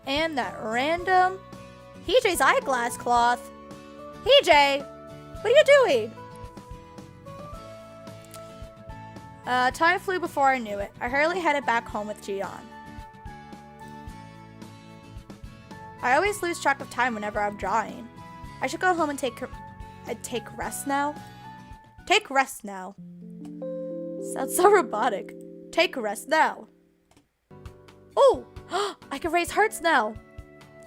And that random EJ's eyeglass cloth. EJ, what are you doing? Time flew before I knew it. I hurriedly headed back home with Jiyeon. I always lose track of time whenever I'm drawing. I should go home and take rest now. Take rest now. Sounds so robotic. Take a rest now. Oh, I can raise hearts now.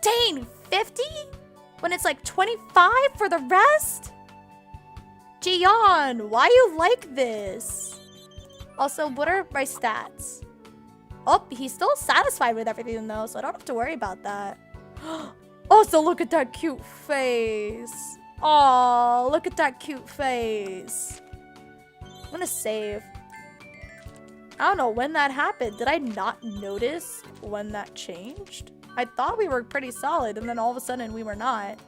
Dang, 50? When it's like 25 for the rest? Jiyeon, why you like this? Also, what are my stats? Oh, he's still satisfied with everything though, so I don't have to worry about that. Also, look at that cute face. Oh, look at that cute face. I'm gonna save. I don't know when that happened. Did I not notice when that changed? I thought we were pretty solid, and then all of a sudden we were not.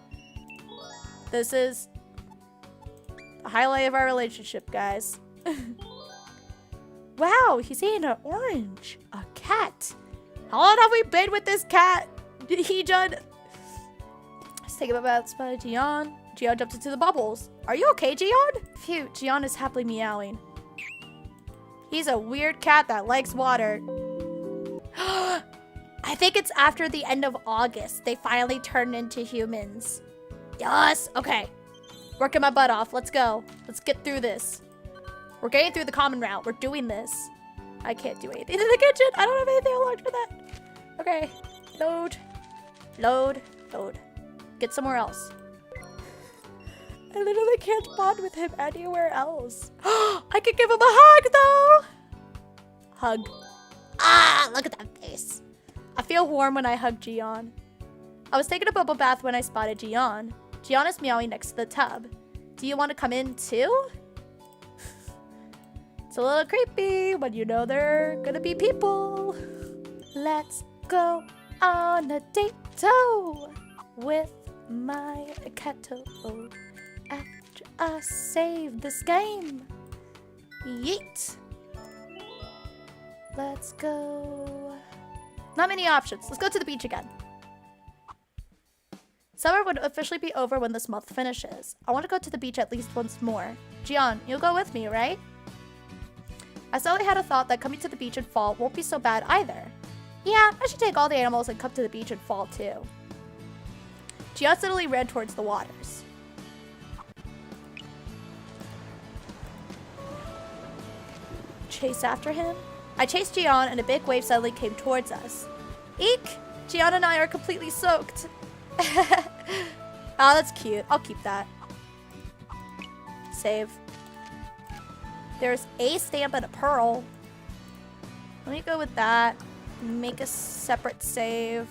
This is the highlight of our relationship, guys. Wow, he's eating an orange. A cat. How long have we been with this cat? Heejun. Let's take a bath by Jiyeon. Jiyeon jumped into the bubbles. Are you okay, Jiyeon? Phew, Jiyeon is happily meowing. He's a weird cat that likes water. I think it's after the end of August. They finally turn into humans. Yes, okay. Working my butt off. Let's go. Let's get through this. We're getting through the common route. We're doing this. I can't do anything in the kitchen. I don't have anything unlocked for that. Okay. Load. Load. Load. Get somewhere else. I literally can't bond with him anywhere else. I could give him a hug, though. Hug. Ah, look at that face. I feel warm when I hug Jiyeon. I was taking a bubble bath when I spotted Jiyeon. Jiyeon is meowing next to the tub. Do you want to come in, too? It's a little creepy when you know they're gonna be people. Let's go on a date-o with my Kato. After I save this game. Yeet. Let's go. Not many options. Let's go to the beach again. Summer would officially be over when this month finishes. I want to go to the beach at least once more. Jiyeon, you'll go with me, right? I suddenly had a thought that coming to the beach in fall won't be so bad either. Yeah, I should take all the animals and come to the beach in fall too. Jiyeon suddenly ran towards the waters. Chase after him? I chased Jiyeon and a big wave suddenly came towards us. Eek! Jiyeon and I are completely soaked. Oh, that's cute. I'll keep that. Save. There's a stamp and a pearl. Let me go with that. Make a separate save.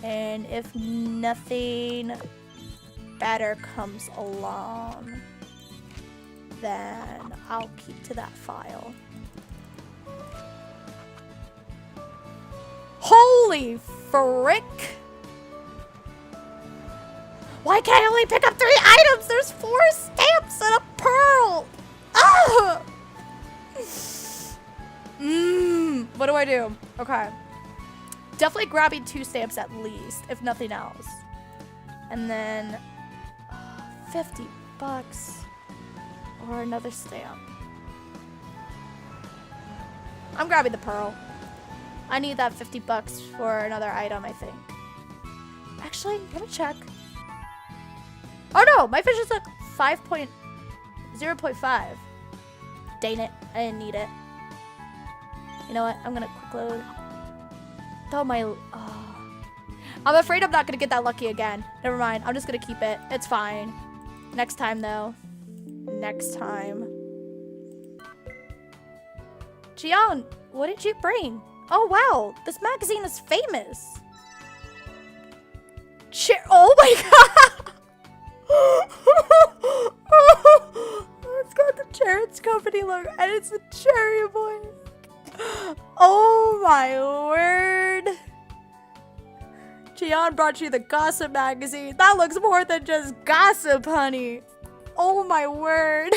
And if nothing better comes along, then I'll keep to that file. Holy frick! Why can't I only pick up 3 items? There's 4 stamps and a pearl! Ah! What do I do? Okay. Definitely grabbing 2 stamps at least, if nothing else. And then 50 bucks or another stamp. I'm grabbing the pearl. I need that 50 bucks for another item, I think. Actually, let me check. Oh no, my fish is at 0.5. Dang it, I didn't need it. You know what? I'm gonna quick load. Oh my. Oh. I'm afraid I'm not gonna get that lucky again. Never mind. I'm just gonna keep it. It's fine. Next time though. Next time. Jiyeon, what did you bring? Oh wow, this magazine is famous. Oh my god! It's got the Chariots Company logo and it's a cherry boy. Oh my word. Jiyeon brought you the gossip magazine. That looks more than just gossip, honey. Oh my word.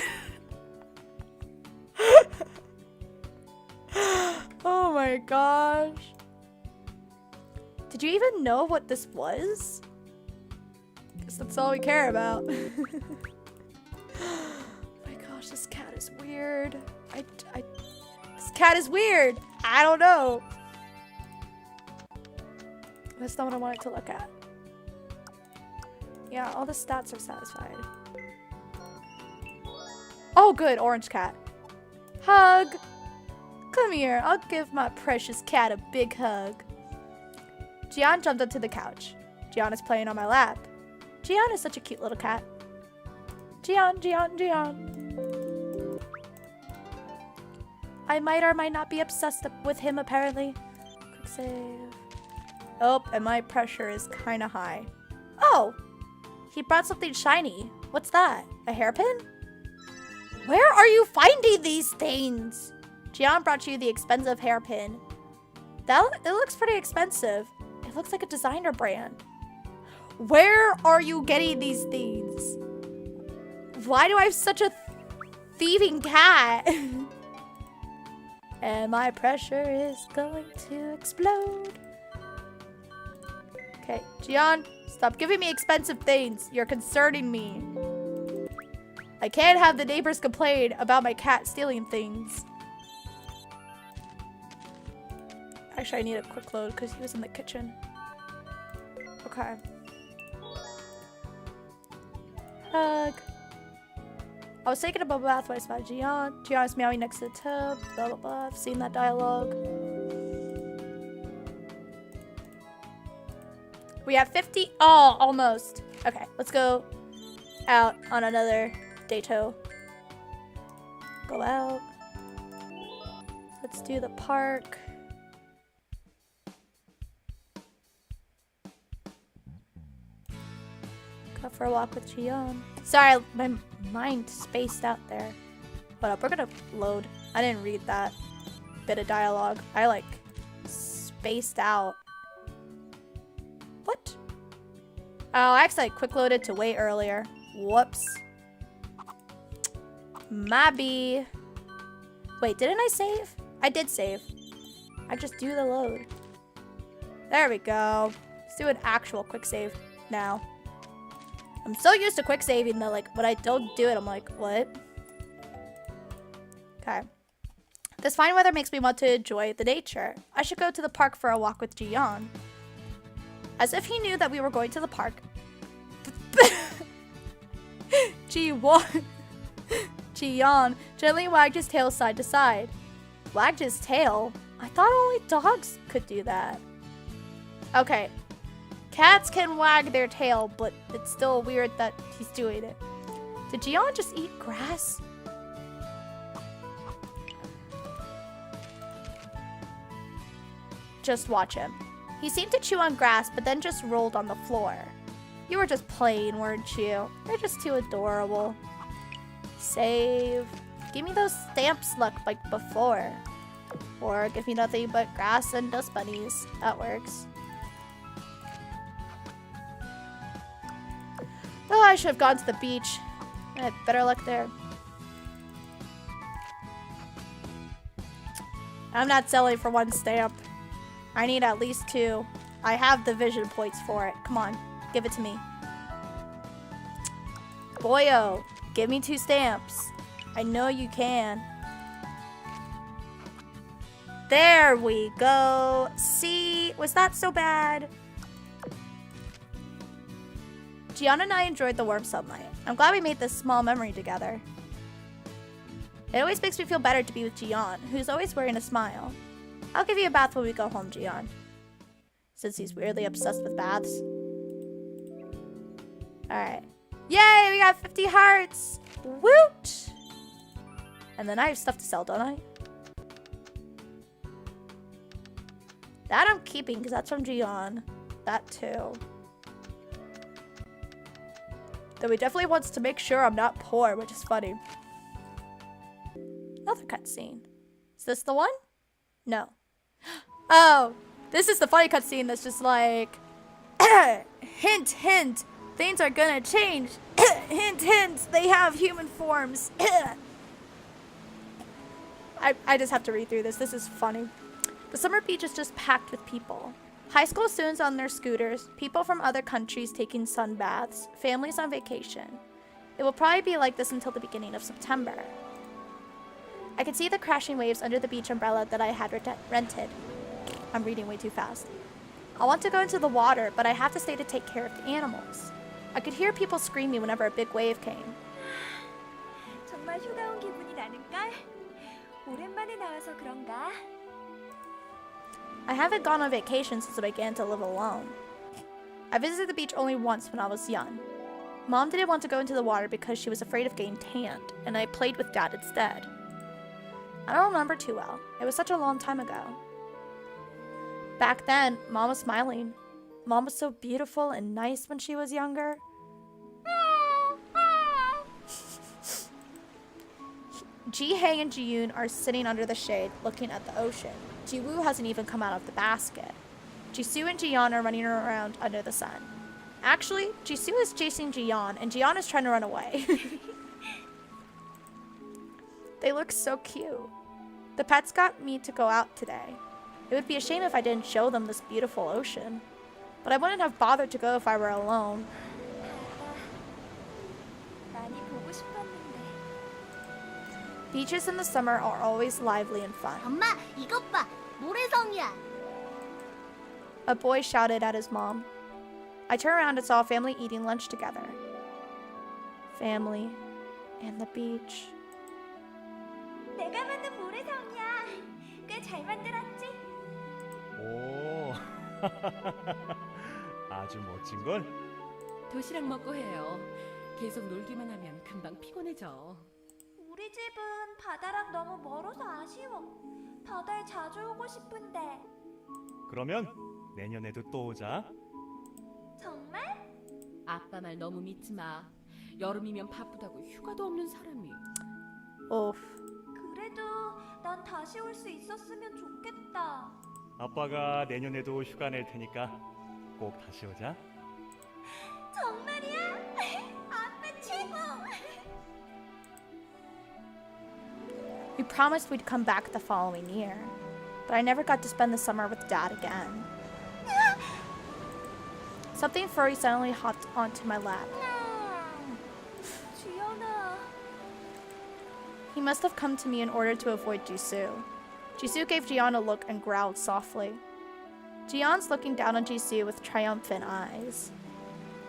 Oh my gosh. Did you even know what this was? Because that's all we care about. Oh my gosh, this cat is weird. This cat is weird. I don't know. That's not what I wanted to look at. Yeah, all the stats are satisfied. Oh, good. Orange cat. Hug. Come here. I'll give my precious cat a big hug. Jiyeon jumped onto the couch. Jiyeon is playing on my lap. Jiyeon is such a cute little cat. Jiyeon, Jiyeon, Jiyeon. I might or might not be obsessed with him, apparently. Quick save. Oh, and my pressure is kind of high. Oh! He brought something shiny. What's that? A hairpin? Where are you finding these things? Jiyeon brought you the expensive hairpin. It looks pretty expensive. It looks like a designer brand. Where are you getting these things? Why do I have such a thieving cat? And my pressure is going to explode. Okay, Jiyeon, stop giving me expensive things. You're concerning me. I can't have the neighbors complain about my cat stealing things. Actually, I need a quick load because he was in the kitchen. Okay. Hug. I was taking a bubble bath when I spotted Jiyeon. Jiyeon is meowing next to the tub. Blah, blah, blah. I've seen that dialogue. We have 50. Oh, almost. Okay, let's go out on another dato. Go out. Let's do the park. Go for a walk with Jiyeon. Sorry, my mind spaced out there. Hold up, we're gonna load. I didn't read that bit of dialogue. I like spaced out. What? Oh, actually I quick loaded to way earlier. Whoops. Maybe. Wait, didn't I save? I did save. I just do the load. There we go. Let's do an actual quick save now. I'm so used to quick saving that, like, when I don't do it, I'm like, what? Okay. This fine weather makes me want to enjoy the nature. I should go to the park for a walk with Jiyeon. As if he knew that we were going to the park. Jiyeon gently wagged his tail side to side. Wagged his tail? I thought only dogs could do that. Okay. Cats can wag their tail, but it's still weird that he's doing it. Did Jiyeon just eat grass? just watch him. He seemed to chew on grass, but then just rolled on the floor. You were just playing, weren't you? You're just too adorable. Save. Give me those stamps luck like before. Or give me nothing but grass and dust bunnies. That works. Oh, I should have gone to the beach. I had better luck there. I'm not selling for 1 stamp. I need at least 2. I have the vision points for it. Come on, give it to me. Boyo, give me 2 stamps. I know you can. There we go. See, was that so bad? Jiyeon and I enjoyed the warm sunlight. I'm glad we made this small memory together. It always makes me feel better to be with Jiyeon, who's always wearing a smile. I'll give you a bath when we go home, Jiyeon. Since he's weirdly obsessed with baths. Alright. Yay, we got 50 hearts! Woot! And then I have stuff to sell, don't I? That I'm keeping, because that's from Jiyeon. That too. Though he definitely wants to make sure I'm not poor, which is funny. Another cutscene. Is this the one? No. Oh, this is the funny cutscene that's just like, hint, hint, things are gonna change. Hint, hint, they have human forms. I just have to read through this. This is funny. The summer beach is just packed with people. High school students on their scooters, people from other countries taking sun baths, families on vacation. It will probably be like this until the beginning of September. I could see the crashing waves under the beach umbrella that I had rented. I'm reading way too fast. I want to go into the water, but I have to stay to take care of the animals. I could hear people screaming whenever a big wave came. 정말 휴가 온 기분이 나는걸? 오랜만에 나와서 그런가? I haven't gone on vacation since I began to live alone. I visited the beach only once when I was young. Mom didn't want to go into the water because she was afraid of getting tanned, and I played with Dad instead. I don't remember too well. It was such a long time ago. Back then, Mom was smiling. Mom was so beautiful and nice when she was younger. Jihae and Jiyeon are sitting under the shade, looking at the ocean. Jiwoo hasn't even come out of the basket. Jisoo and Jiyeon are running around under the sun. Actually, Jisoo is chasing Jiyeon, and Jiyeon is trying to run away. They look so cute. The pets got me to go out today. It would be a shame if I didn't show them this beautiful ocean. But I wouldn't have bothered to go if I were alone. 많이 보고 싶었는데. Beaches in the summer are always lively and fun. 엄마, 이것 봐. 모래성이야. A boy shouted at his mom. I turned around and saw a family eating lunch together. Family and the beach. 내가 만든 모래성이야. 꽤 잘 만들었지? 오, 아주 멋진 걸. 도시락 먹고 해요. 계속 놀기만 하면 금방 피곤해져. 우리 집은 바다랑 너무 멀어서 아쉬워. 바다에 자주 오고 싶은데. 그러면 내년에도 또 오자. 정말? 아빠 말 너무 믿지 마. 여름이면 바쁘다고 휴가도 없는 사람이. Oof. 그래도 난 다시 올 수 있었으면 좋겠다. 아빠가 내년에도 휴가 낼 테니까 꼭 다시 오자. 정말이야? 아빠 최고! We promised we'd come back the following year, but I never got to spend the summer with Dad again. Something furry suddenly hopped onto my lap. 주연아. He must have come to me in order to avoid Jisoo. Jisoo gave Jiyeon a look and growled softly. Jiyeon's looking down on Jisoo with triumphant eyes.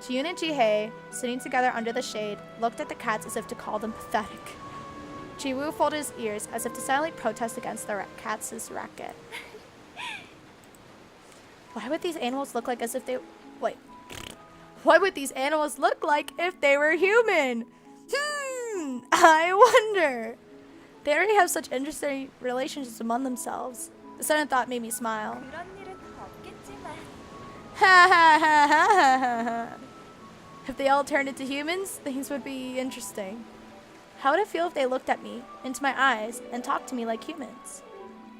Jiyeon and Jihae, sitting together under the shade, looked at the cats as if to call them pathetic. Jiwoo folded his ears as if to silently protest against the cats' racket. Why would these animals look like as if they... Wait. What would these animals look like if they were human? I wonder. They already have such interesting relationships among themselves. The sudden thought made me smile. 그런 일은 Ha ha ha ha ha ha. If they all turned into humans, things would be interesting. How would it feel if they looked at me, into my eyes, and talked to me like humans?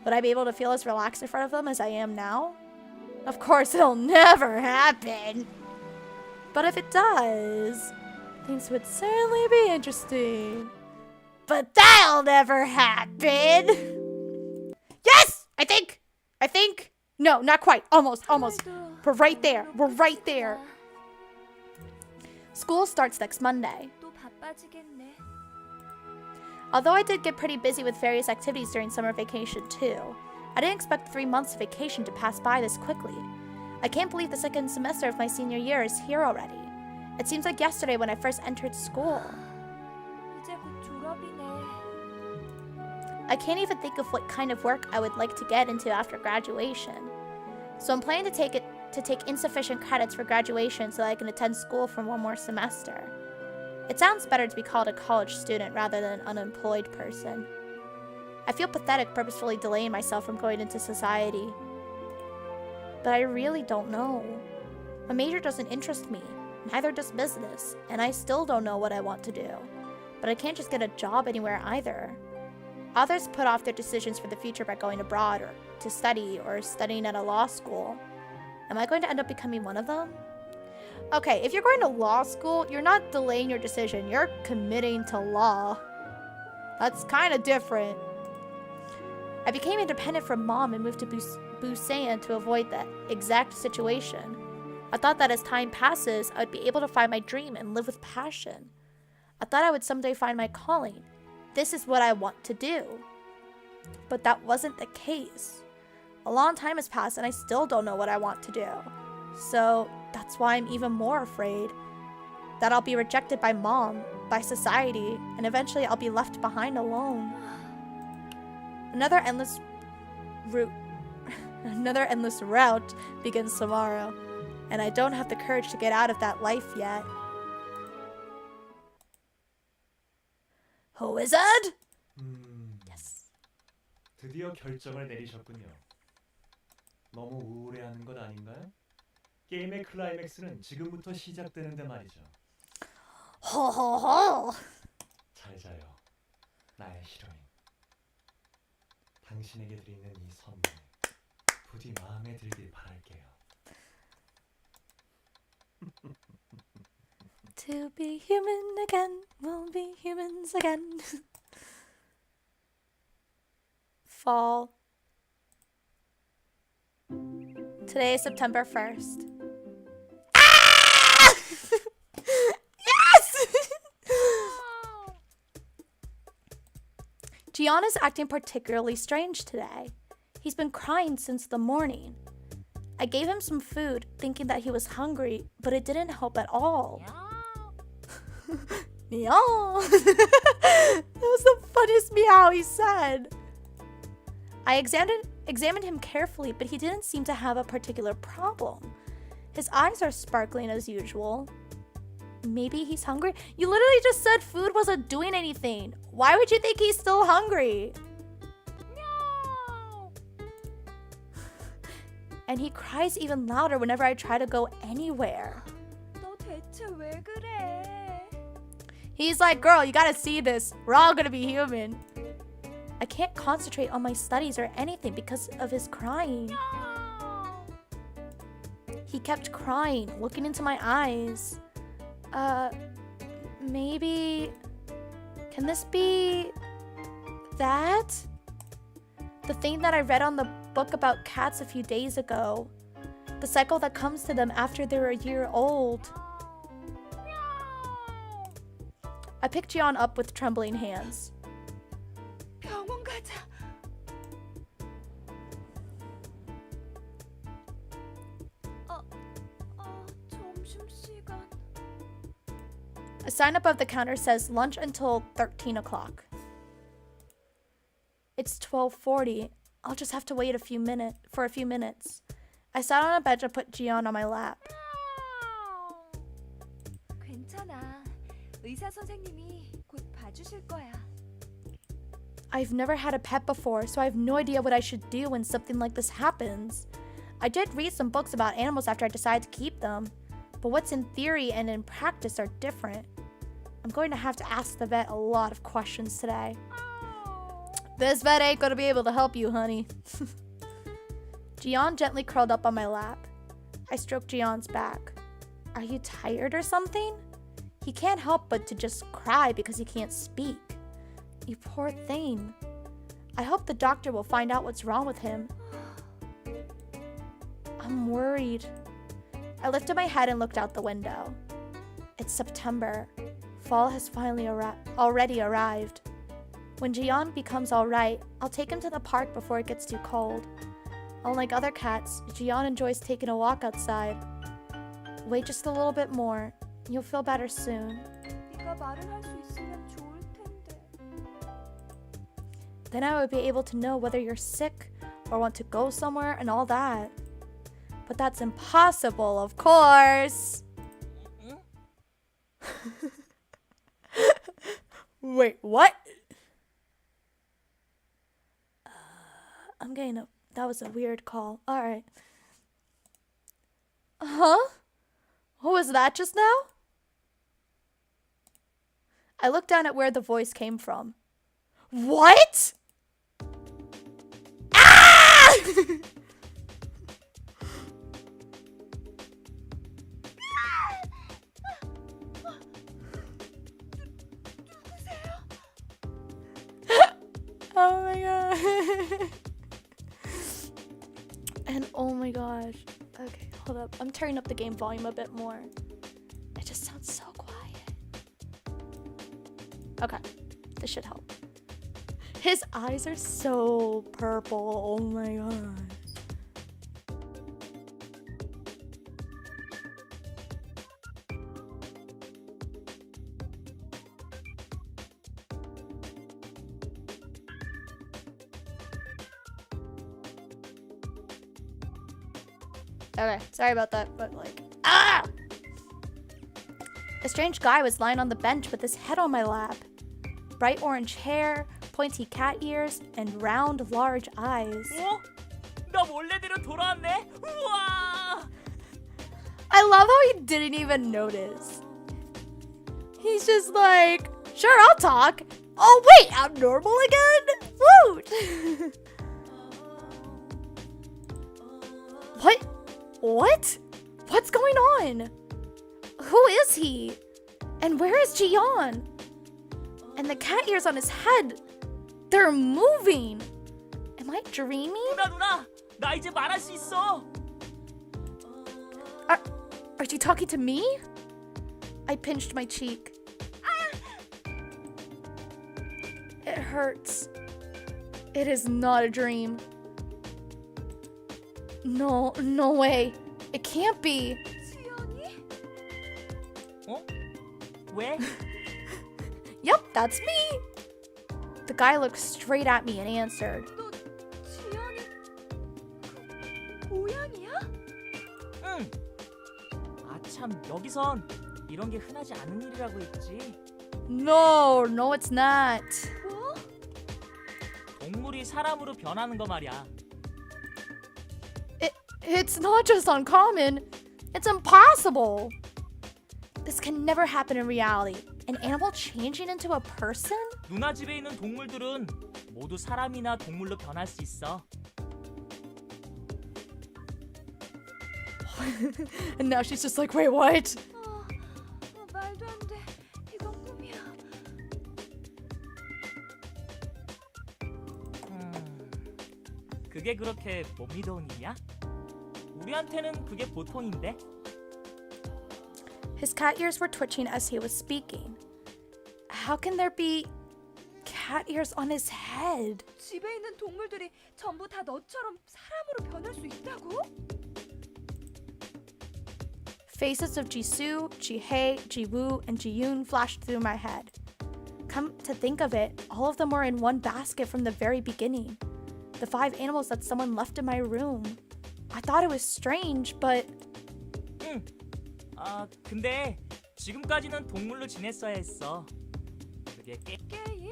Would I be able to feel as relaxed in front of them as I am now? Of course, it'll never happen. But if it does, things would certainly be interesting. But that'll never happen. Yes! I think. No, not quite. Almost. We're right there. School starts next Monday. 또 바빠지겠네. Although I did get pretty busy with various activities during summer vacation too, I didn't expect 3 months of vacation to pass by this quickly. I can't believe the second semester of my senior year is here already. It seems like yesterday when I first entered school. 이제 곧 졸업이네. I can't even think of what kind of work I would like to get into after graduation. So I'm planning to take insufficient credits for graduation so that I can attend school for one more semester. It sounds better to be called a college student rather than an unemployed person. I feel pathetic purposefully delaying myself from going into society. But I really don't know. My major doesn't interest me, neither does business, and I still don't know what I want to do. But I can't just get a job anywhere either. Others put off their decisions for the future by going abroad or to study or studying at a law school. Am I going to end up becoming one of them? Okay, if you're going to law school, you're not delaying your decision. You're committing to law. That's kind of different. I became independent from mom and moved to Busan to avoid that exact situation. I thought that as time passes, I would be able to find my dream and live with passion. I thought I would someday find my calling. This is what I want to do. But that wasn't the case. A long time has passed and I still don't know what I want to do. So that's why I'm even more afraid that I'll be rejected by mom, by society, and eventually I'll be left behind alone. Another endless route begins tomorrow, and I don't have the courage to get out of that life yet. Wizard? Yes. 드디어 결정을 내리셨군요. 너무 우울해하는 것 아닌가요? 게임의 클라이맥스는 지금부터 시작되는데 말이죠. 호호호. 잘 자요, 나의 히로인. 당신에게 드리는 이 선물 부디 마음에 들길 바랄게요. To be human again, we'll be humans again. Fall. Today is September 1st. Ah! Yes! Jiyeon is acting particularly strange today. He's been crying since the morning. I gave him some food, thinking that he was hungry, but it didn't help at all. Meow. That was the funniest meow he said. I examined him carefully, but he didn't seem to have a particular problem. His eyes are sparkling as usual. Maybe he's hungry? You literally just said food wasn't doing anything. Why would you think he's still hungry? No! And he cries even louder whenever I try to go anywhere. 너 대체 왜 그래? He's like, girl, you gotta see this. We're all gonna be human. I can't concentrate on my studies or anything because of his crying. He kept crying, looking into my eyes. Maybe... Can this be... that? The thing that I read on the book about cats a few days ago. The cycle that comes to them after they're a year old. I picked Jiyeon up with trembling hands. 병원 가자. 점심시간. A sign above the counter says lunch until 13 o'clock. It's 12:40. I'll just have to wait for a few minutes. I sat on a bench and put Jiyeon on my lap. 괜찮아. 의사 선생님이 곧 봐주실 거야. I've never had a pet before, so I have no idea what I should do when something like this happens. I did read some books about animals after I decided to keep them, but what's in theory and in practice are different. I'm going to have to ask the vet a lot of questions today. This vet ain't gonna be able to help you, honey. Jiyeon gently curled up on my lap. I stroked Jiyeon's back. Are you tired or something? He can't help but to just cry because he can't speak. You poor thing. I hope the doctor will find out what's wrong with him. I'm worried. I lifted my head and looked out the window. It's September. Fall has finally already arrived. When Jiyeon becomes alright, I'll take him to the park before it gets too cold. Unlike other cats, Jiyeon enjoys taking a walk outside. Wait just a little bit more. You'll feel better soon. 네가 말을 할 수 있으면 좋을 텐데. Then I would be able to know whether you're sick or want to go somewhere and all that. But that's impossible, of course. Wait, what? I'm getting a... That was a weird call. Alright. Huh? What was that just now? I looked down at where the voice came from. What? Ah! Oh my god. And oh my gosh. Okay, hold up. I'm turning up the game volume a bit more. It just sounds so quiet. Okay, this should help. His eyes are so purple. Oh my god. Okay, sorry about that, but like, ah! A strange guy was lying on the bench with his head on my lap. Bright orange hair, pointy cat ears, and round, large eyes. 어? 나 원래대로 돌아왔네. 우와! I love how he didn't even notice. He's just like, sure, I'll talk. Oh wait, I'm normal again? Woot! What? What? What's going on? Who is he? And where is Jiyeon? And the cat ears on his head, they're moving. Am I dreaming? 누나, 나 이제 말할 수 있어. Are you talking to me? I pinched my cheek. It hurts. It is not a dream. No way. It can't be. 지연이? 어? 왜? Yep, that's me. The guy looked straight at me and answered. 너 지연이 그 고양이야? 응. 아 참 여기선 이런 게 흔하지 않은 일이라고 했지. No, it's not. 뭐? 동물이 사람으로 변하는 거 말이야. It's not just uncommon. It's impossible. This can never happen in reality. An animal changing into a person? 누나 집에 있는 동물들은 모두 사람이나 동물로 변할 수 있어. And now she's just like, wait, what? 말도 안 돼. 이건 꿈이야. 그게 그렇게 못 믿어온 일이야? 우리한테는 그게 보통인데. His cat ears were twitching as he was speaking. How can there be cat ears on his head? 집에 있는 동물들이 전부 다 너처럼 사람으로 변할 수 있다고? Faces of Jisoo, Jihae, Jiwoo, and Jiyoon flashed through my head. Come to think of it, all of them were in one basket from the very beginning. The 5 animals that someone left in my room. I thought it was strange, but... 응. 아, 근데 지금까지는 동물로 지냈어야 했어. 그게 게임?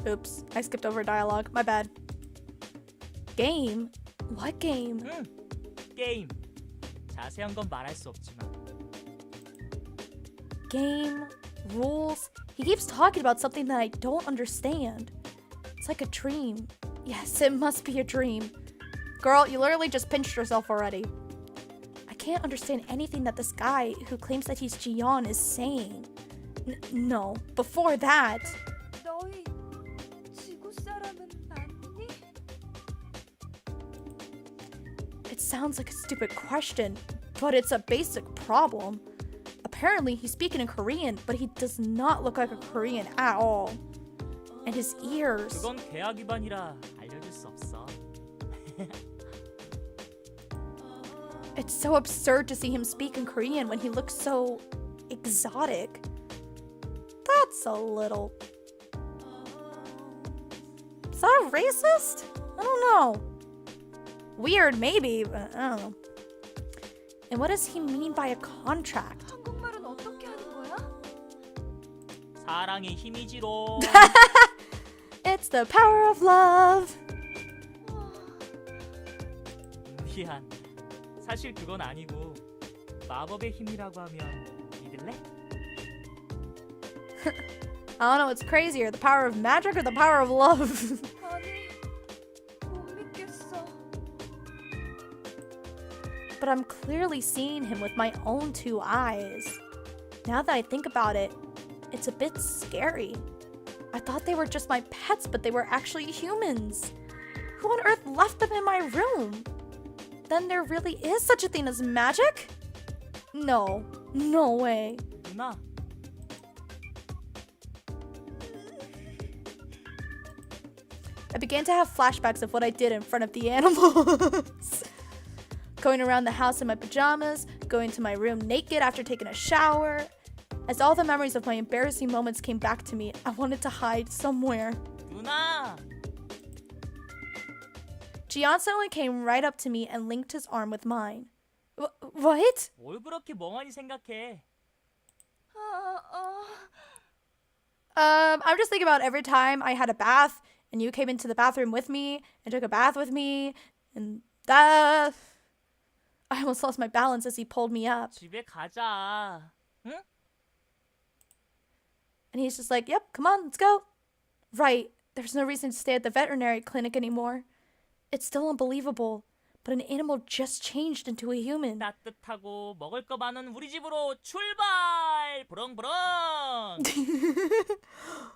Oops, I skipped over dialogue. My bad. Game? What game? 응. 게임. 자세한 건 말할 수 없지만. Game, rules. He keeps talking about something that I don't understand. It's like a dream. Yes, it must be a dream. Girl, you literally just pinched yourself already. I can't understand anything that this guy who claims that he's Jiyeon is saying. No, before that. 너희 지구 사람은 맞니? It sounds like a stupid question, but it's a basic problem. Apparently, he's speaking in Korean, but he does not look like a Korean at all. And his ears. 그건 계약 위반이라 알려줄 수 없어. It's so absurd to see him speak in Korean when he looks so exotic. That's a little... Is that racist? I don't know. Weird, maybe, but I don't know. And what does he mean by a contract? 한국말은 어떻게 하는 거야? 사랑의 힘이지로. It's the power of love. 미안. 사실 그건 아니고 마법의 힘이라고 하면 믿을래? I don't know what's crazier, the power of magic or the power of love. 아니, 못 믿겠어. But I'm clearly seeing him with my own two eyes. Now that I think about it, it's a bit scary. I thought they were just my pets, but they were actually humans. Who on earth left them in my room? Then there really is such a thing as magic? No, no way. 누나. I began to have flashbacks of what I did in front of the animals. Going around the house in my pajamas, going to my room naked after taking a shower. As all the memories of my embarrassing moments came back to me, I wanted to hide somewhere. 누나. Jiyeon suddenly came right up to me and linked his arm with mine. What? 뭘 그렇게 멍하니 생각해? I'm just thinking about every time I had a bath and you came into the bathroom with me and took a bath with me and that... I almost lost my balance as he pulled me up. 집에 가자. 응? And he's just like, yep, come on, let's go. Right, there's no reason to stay at the veterinary clinic anymore. It's still unbelievable, but an animal just changed into a human. 따뜻하고 먹을 거 많은 우리 집으로 출발! 부렁부렁!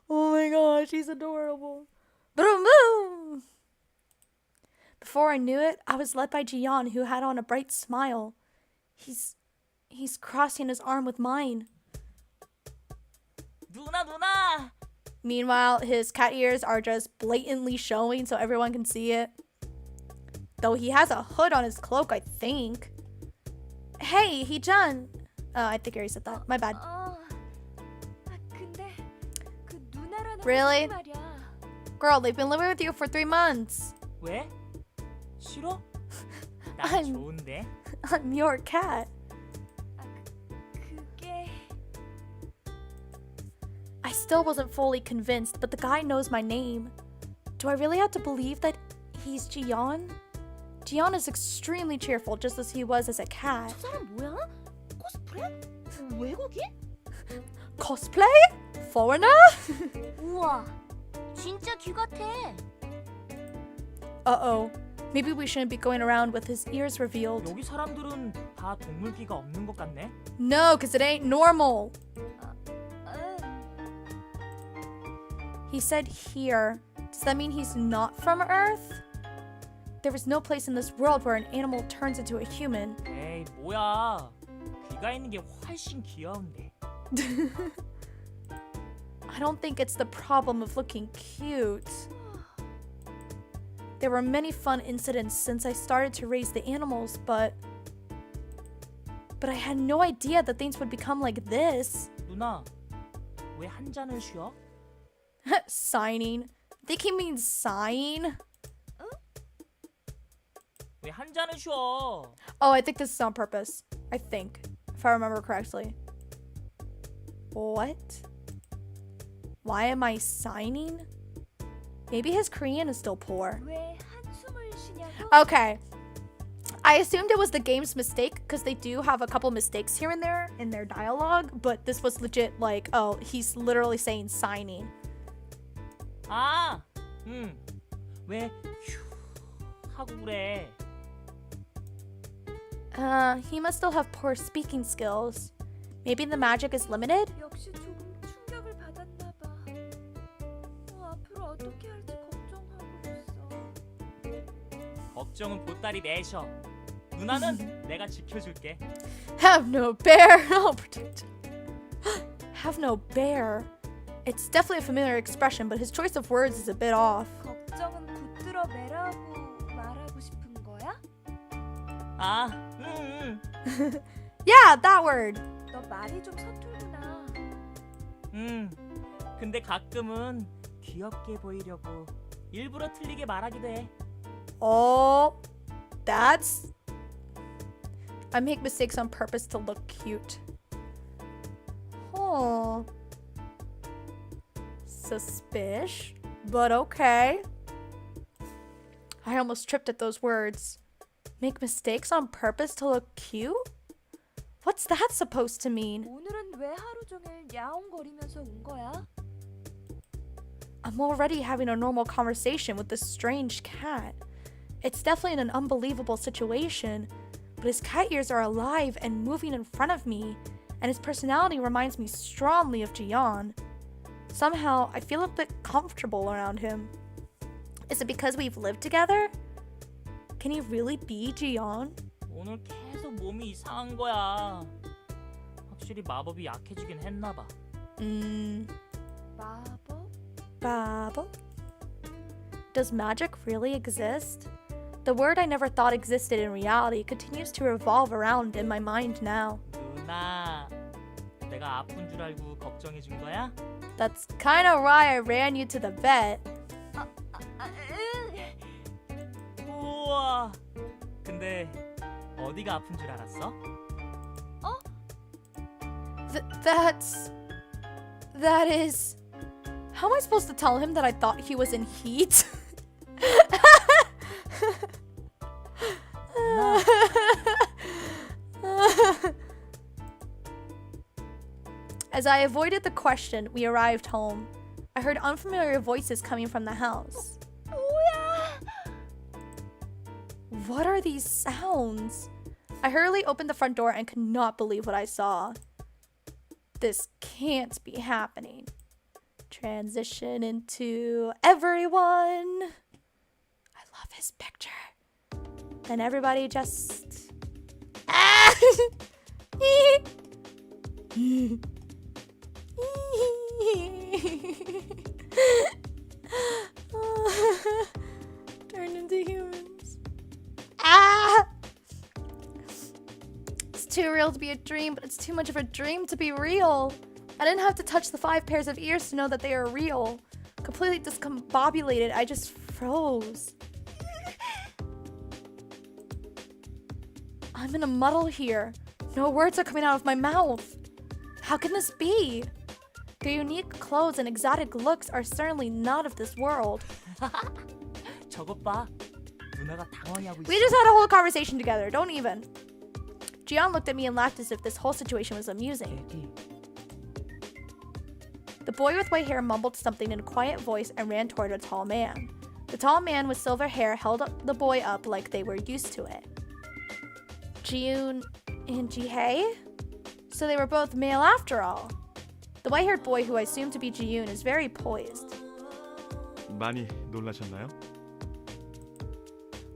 Oh my gosh, he's adorable. Boom, boom. Before I knew it, I was led by Jiyeon, who had on a bright smile. He's crossing his arm with mine. 누나 누나! Meanwhile, his cat ears are just blatantly showing so everyone can see it. Though he has a hood on his cloak, I think. Hey, Heejun. Oh, I think I already said that. My bad. 근데 그 누나라는 Really? 말이야. Girl, they've been living with you for 3 months. 왜? 싫어? 난 I'm- 좋은데. I'm your cat. 그게 I still wasn't fully convinced, but the guy knows my name. Do I really have to believe that he's Jiyeon? Jiyeon is extremely cheerful, just as he was as a cat. 저 사람 뭐야? 코스프레? 외국인? Cosplay? Foreigner? 우와, 진짜 귀 같아. Uh-oh. Maybe we shouldn't be going around with his ears revealed. 여기 사람들은 다 동물기가 없는 것 같네. No, because it ain't normal. He said here. Does that mean he's not from Earth? There is no place in this world where an animal turns into a human. 에이 뭐야. 귀가 있는 게 훨씬 귀여운데. I don't think it's the problem of looking cute. There were many fun incidents since I started to raise the animals, but I had no idea that things would become like this. 누나, 왜 한 잔을 쉬어? Signing. I think he means sign. 왜 한 잔을 쉬어? Oh, I think this is on purpose. I think, if I remember correctly. What? Why am I signing? Maybe his Korean is still poor. 왜 한숨을 쉬냐고? Okay. I assumed it was the game's mistake because they do have a couple mistakes here and there in their dialogue, but this was legit like, oh, he's literally saying signing. 아, 왜 휴 하고 그래? He must still have poor speaking skills. Maybe the magic is limited? 역시 조금 충격을 받았나 봐. 앞으로 어떻게 할지 걱정하고 있어. 걱정은 보따리 내셔. 누나는 내가 지켜줄게. Have no bear. I'll protect. Have no bear. It's definitely a familiar expression, but his choice of words is a bit off. 걱정은 붙들어 매라고 말하고 싶은 거야? 아, Yeah, that word. 너 말이 좀 서툴구나. 근데 가끔은 귀엽게 보이려고 일부러 틀리게 말하기도 해. Oh, that's... I make mistakes on purpose to look cute. Oh. Suspicious, but okay. I almost tripped at those words. Make mistakes on purpose to look cute? What's that supposed to mean? 오늘은 왜 하루 종일 야옹거리면서 온 거야? I'm already having a normal conversation with this strange cat. It's definitely an unbelievable situation, but his cat ears are alive and moving in front of me, and his personality reminds me strongly of Jiyeon. Somehow, I feel a bit comfortable around him. Is it because we've lived together? Can he really be Jiyeon? 오늘 계속 몸이 이상한 거야. 확실히 마법이 약해지긴 했나 봐. 마법? Babo? Does magic really exist? The word I never thought existed in reality continues to revolve around in my mind now. 누나, 내가 아픈 줄 알고 걱정해 준 거야? That's kind of why I ran you to the vet. 우와. 근데 어디가 아픈 줄 알았어? That is... How am I supposed to tell him that I thought he was in heat? As I avoided the question, we arrived home. I heard unfamiliar voices coming from the house. What are these sounds? I hurriedly opened the front door and could not believe what I saw. This can't be happening. Transition into everyone. I love his picture. Then everybody just... Ah! Turn into humans. Ah! It's too real to be a dream, but it's too much of a dream to be real. I didn't have to touch the 5 pairs of ears to know that they are real. Completely discombobulated, I just froze. I'm in a muddle here. No words are coming out of my mouth. How can this be? Their unique clothes and exotic looks are certainly not of this world. 저것 봐. 누나가 당황해하고 있어. We just had a whole conversation together, don't even. Jiyeon looked at me and laughed as if this whole situation was amusing. The boy with white hair mumbled something in a quiet voice and ran toward a tall man. The tall man with silver hair held the boy up like they were used to it. Jiyeon and Jihae? So they were both male after all. The white-haired boy, who I assume to be Jiyeon, is very poised. 많이 놀라셨나요?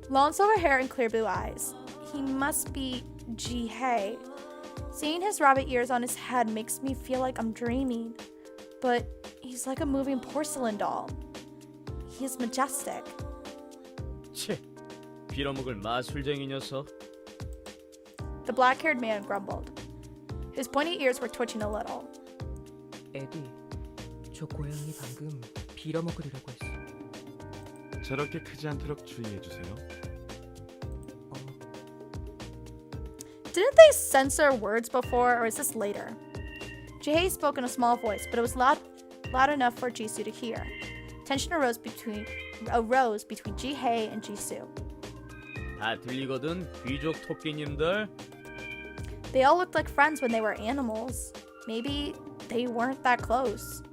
Long silver hair and clear blue eyes. He must be Jihae. Seeing his rabbit ears on his head makes me feel like I'm dreaming. But he's like a moving porcelain doll. He is majestic. 채, 빌어먹을 마술쟁이 녀석. The black-haired man grumbled. His pointy ears were twitching a little. 에디, 저 고양이 방금 빌어먹으려고 했어. 저렇게 크지 않도록 주의해 주세요. Didn't they censor words before, or is this later? Jihae spoke in a small voice, but it was loud enough for Jisoo to hear. Tension arose between Jihae and Jisoo. 다 들리거든, 귀족 토끼님들. They all looked like friends when they were animals. Maybe they weren't that close.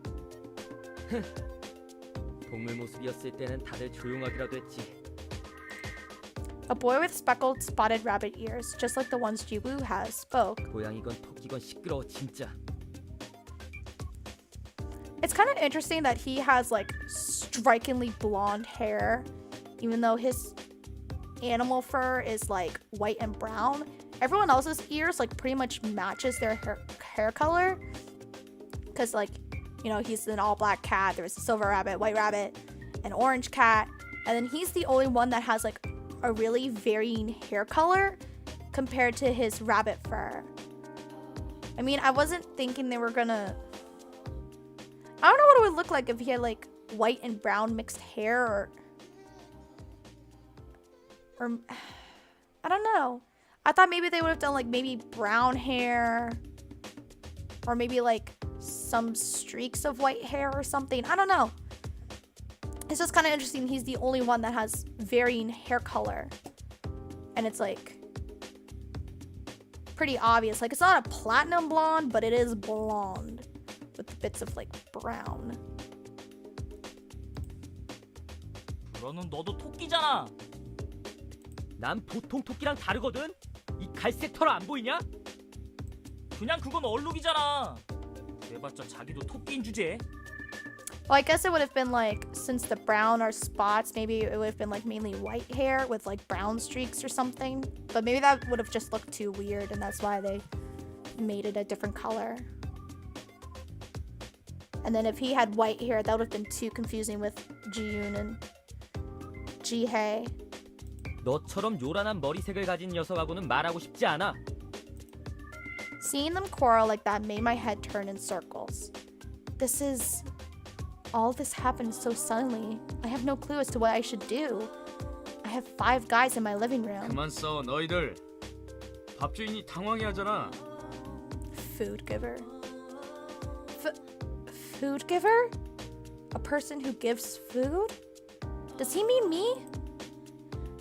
동물 모습이었을 때는 다들 조용하기라도 했지. A boy with speckled, spotted rabbit ears, just like the ones Jiwoo has, spoke. 고양이건 토끼건 시끄러워 진짜. It's kind of interesting that he has like strikingly blonde hair, even though his animal fur is like white and brown. Everyone else's ears like pretty much matches their hair color. Because like, you know, he's an all black cat, there's a silver rabbit, white rabbit, an orange cat, and then he's the only one that has like a really varying hair color compared to his rabbit fur. I mean, I wasn't thinking they were gonna... I don't know what it would look like if he had like white and brown mixed hair or I don't know. I thought maybe they would have done like maybe brown hair or maybe like some streaks of white hair or something. I don't know. It's just kind of interesting. He's the only one that has varying hair color. And it's like pretty obvious. Like it's not a platinum blonde, but it is blonde with bits of like brown. 그러는 너도 토끼잖아. 난 보통 토끼랑 다르거든. 이 갈색 털 안 보이냐? 그냥 그건 얼룩이잖아. 그래봤자 자기도 토끼인 주제. Well, I guess it would have been like, since the brown are spots, maybe it would have been like mainly white hair with like brown streaks or something. But maybe that would have just looked too weird, and that's why they made it a different color. And then if he had white hair, that would have been too confusing with Jiyeon and Jihae. 너처럼 요란한 머리색을 가진 녀석하고는 말하고 싶지 않아. Seeing them quarrel like that made my head turn in circles. All this happened so suddenly. I have no clue as to what I should do. I have 5 guys in my living room. 그만 싸워 너희들. 밥주인이 당황해하잖아. Food giver. Food giver? A person who gives food? Does he mean me?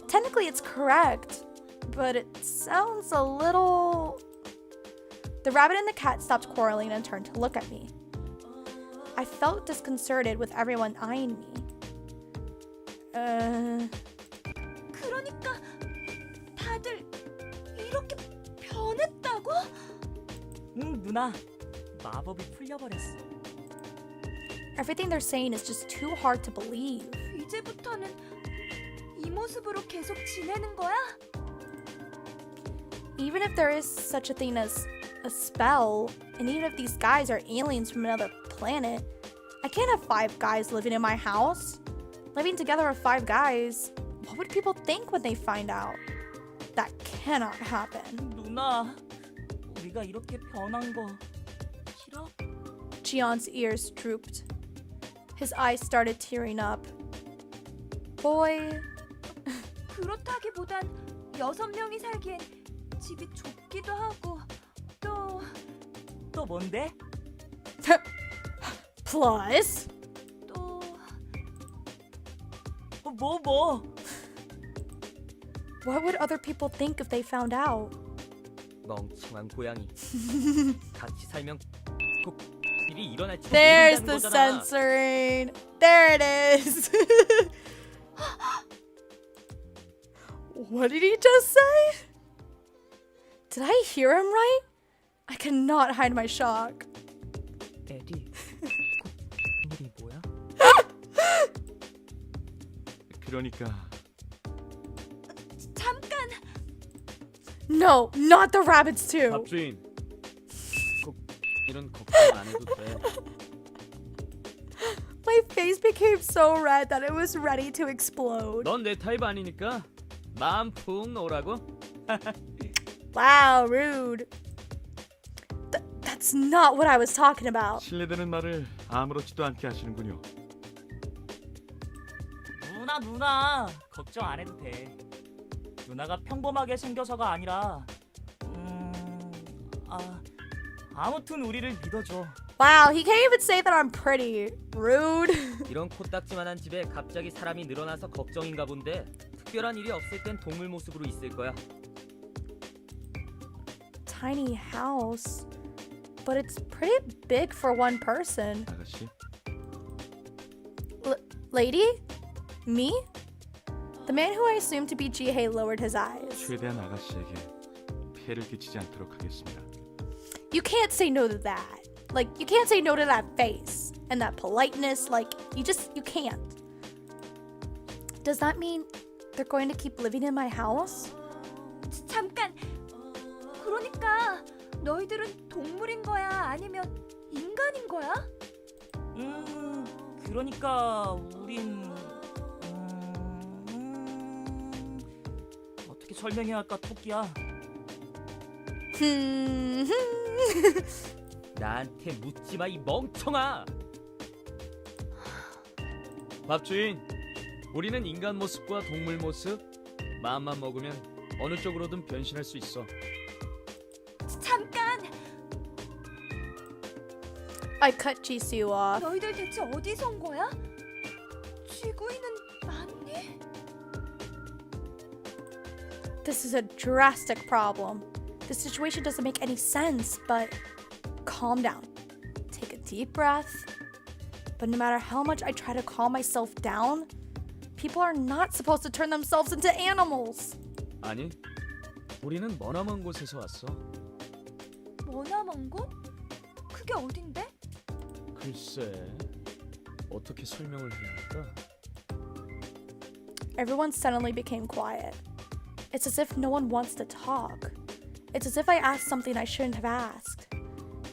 Technically it's correct, but it sounds a little... The rabbit and the cat stopped quarreling and turned to look at me. I felt disconcerted with everyone eyeing me. 그러니까 다들 이렇게 변했다고? 응 누나. 마법이 풀려버렸어. Everything they're saying is just too hard to believe. 이제부터는 이 모습으로 계속 지내는 거야? Even if there is such a thing as a spell, and even if these guys are aliens from another planet, I can't have 5 guys living in my house. Living together with 5 guys, what would people think when they find out? That cannot happen. 누나, 우리가 이렇게 변한 거 싫어? Jiyeon's ears drooped. His eyes started tearing up. Boy. 그렇다기보단 6명이 살기엔 집이 좁기도 하고 또 뭔데? Plus. 또 뭐? What would other people think if they found out? 멍청한 고양이. 같이 살면 꼭 일이 일어날지 There's 모른다는 the 거잖아. censoring. There it is. What did he just say? Did I hear him right? I cannot hide my shock. 에디, 일이 뭐야? 그러니까 잠깐 No, not the rabbits too. 밥주인. 꼭 이런 걱정 안 해도 돼. My face became so red that it was ready to explode. 넌 내 타입 아니니까 마음 푹 놓으라고. Wow, rude. That's not what I was talking about. 신뢰되는 말을 아무렇지도 않게 하시는군요. 누나 걱정 안 해도 돼. 누나가 평범하게 생겨서가 아니라 아무튼 우리를 믿어줘. Wow, he can't even say that I'm pretty. Rude. 이런 코딱지만한 집에 갑자기 사람이 늘어나서 걱정인가 본데 특별한 일이 없을 땐 동물 모습으로 있을 거야. Tiny house. But it's pretty big for one person. 아가씨, Lady? Me? The man who I assumed to be Jihae lowered his eyes. 최대한 아가씨에게 폐를 끼치지 않도록 하겠습니다. You can't say no to that. Like, you can't say no to that face and that politeness. Like, you can't. Does that mean they're going to keep living in my house? 잠깐. 그러니까 너희들은 동물인 거야? 아니면 인간인 거야? 그러니까 우린 어떻게 설명해야 할까, 토끼야? 나한테 묻지 마, 이 멍청아. 밥주인, 우리는 인간 모습과 동물 모습 마음만 먹으면 어느 쪽으로든 변신할 수 있어. 잠깐. I cut Jisoo off. 너희들 대체 어디서 온 거야? 쥐구이는 맞니? This is a drastic problem. The situation doesn't make any sense, but calm down. Take a deep breath. But no matter how much I try to calm myself down, people are not supposed to turn themselves into animals. 아니, 우리는 머나먼 곳에서 왔어. 머나먼 곳? 그게 어딘데? 글쎄, 어떻게 설명을 해야 할까? Everyone suddenly became quiet. It's as if no one wants to talk. It's as if I asked something I shouldn't have asked.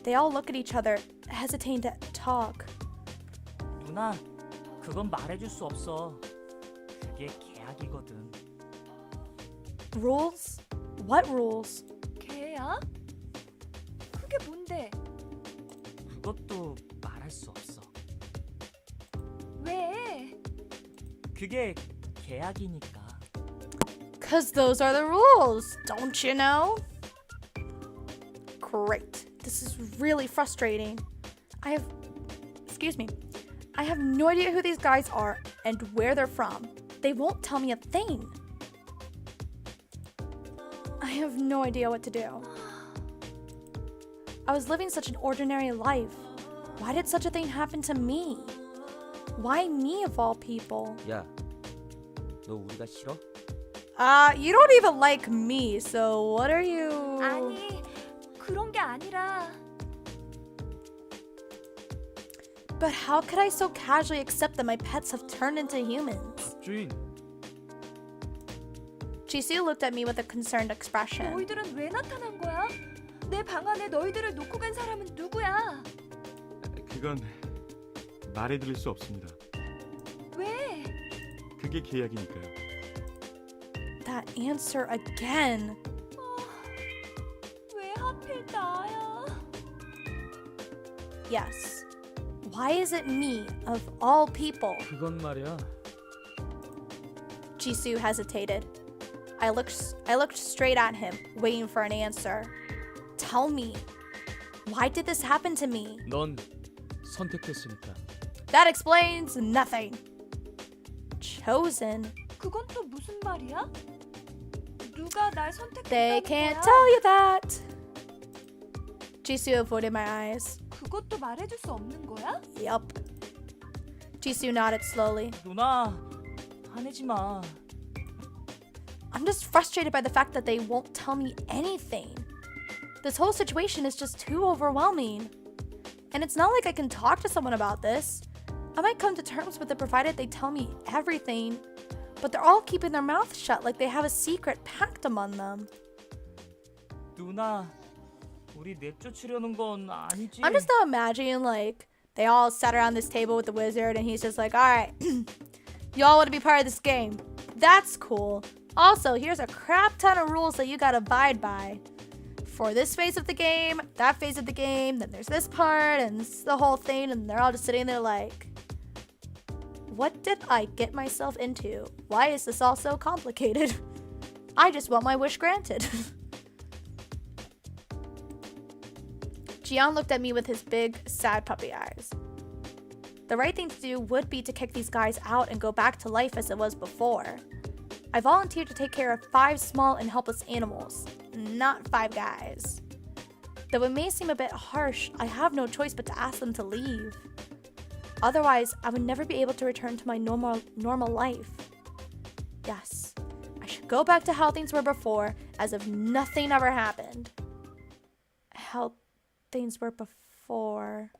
They all look at each other, hesitating to talk. 누나, 그건 말해줄 수 없어. 그게 계약이거든. Rules? What rules? 개야? 그게 뭔데? 그것도 말할 수 없어. 왜? 그게 계약이니까. 'Cause those are the rules, don't you know? Great. This is really frustrating. I have no idea who these guys are and where they're from. They won't tell me a thing. I have no idea what to do. I was living such an ordinary life. Why did such a thing happen to me? Why me of all people? 야, 너 우리가 싫어? You don't even like me, so what are you? 아니, 그런 게 아니라 But how could I so casually accept that my pets have turned into humans? 주인, Jisoo looked at me with a concerned expression. 너희들은 왜 나타난 거야? 내 방 안에 너희들을 놓고 간 사람은 누구야? 그건 말해드릴 수 없습니다. 왜? 그게 계약이니까요. That answer again. 왜 하필 나야? Yes. Why is it me of all people? 그건 말이야. Jisoo hesitated. I looked straight at him, waiting for an answer. Tell me. Why did this happen to me? 넌 선택했으니까. That explains nothing. Chosen? 그건 또 무슨 말이야? 누가 날 They 선택했다는 can't 거야? tell you that. Jisoo avoided my eyes. 그것도 말해줄 수 없는 거야? Yup. Jisoo nodded slowly. 누나, 화내지 마. I'm just frustrated by the fact that they won't tell me anything. This whole situation is just too overwhelming. And it's not like I can talk to someone about this. I might come to terms with it provided they tell me everything. But they're all keeping their mouths shut like they have a secret pact among them. 누나, 우리 내쫓으려는 건 아니지? I'm just now imagining like they all sat around this table with the wizard and he's just like, alright, y'all want to be part of this game. That's cool. Also, here's a crap ton of rules that you gotta abide by. For this phase of the game, that phase of the game, then there's this part, and this is the whole thing, and they're all just sitting there like, what did I get myself into? Why is this all so complicated? I just want my wish granted. Jiyeon looked at me with his big, sad puppy eyes. The right thing to do would be to kick these guys out and go back to life as it was before. I volunteered to take care of 5 small and helpless animals, not 5 guys. Though it may seem a bit harsh, I have no choice but to ask them to leave. Otherwise, I would never be able to return to my normal life. Yes, I should go back to how things were before, as if nothing ever happened. How things were before.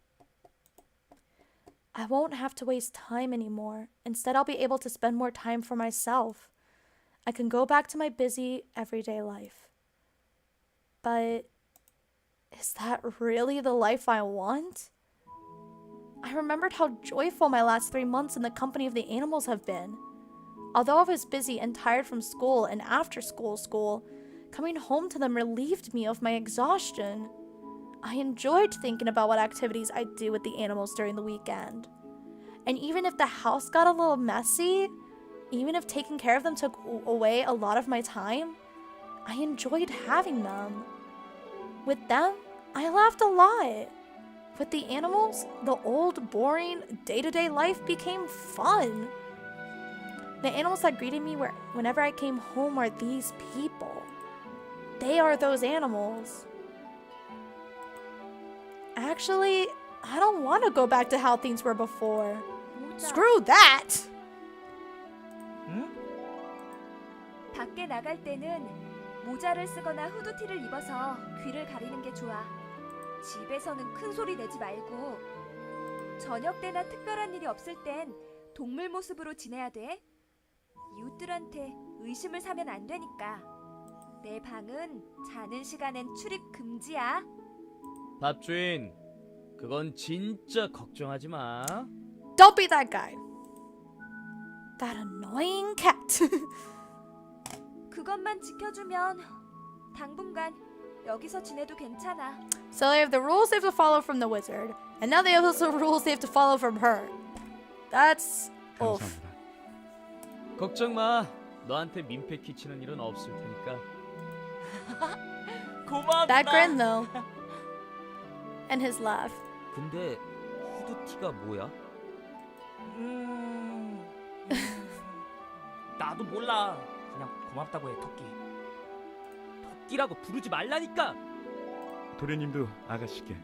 I won't have to waste time anymore. Instead, I'll be able to spend more time for myself. I can go back to my busy, everyday life. But is that really the life I want? I remembered how joyful my last 3 months in the company of the animals have been. Although I was busy and tired from school and after school, coming home to them relieved me of my exhaustion. I enjoyed thinking about what activities I'd do with the animals during the weekend. And even if the house got a little messy, even if taking care of them took away a lot of my time, I enjoyed having them. With them, I laughed a lot. With the animals, the old, boring, day-to-day life became fun. The animals that greeted me whenever I came home are these people. They are those animals. Actually, I don't want to go back to how things were before. Screw that! 응? 밖에 나갈 때는 모자를 쓰거나 후드티를 입어서 귀를 가리는 게 좋아. 집에서는 큰 소리 내지 말고. 저녁 때나 특별한 일이 없을 땐 동물 모습으로 지내야 돼. 이웃들한테 의심을 사면 안 되니까. 내 방은 자는 시간엔 출입 금지야. 밥주인, 그건 진짜 걱정하지 마. Don't be that guy. That annoying cat. 그것만 지켜주면 당분간 여기서 지내도 괜찮아. So they have the rules they have to follow from the wizard, and now they have also rules they have to follow from her. That's oof. 감사합니다. 걱정 마. 너한테 민폐 끼치는 일은 없을 테니까. 고마워. That 누나. grin though. And his laugh. 근데 후드티가 뭐야? 나도 몰라. 그냥 고맙다고 해, 토끼. 토끼라고 부르지 말라니까. 도련님도 아가씨께.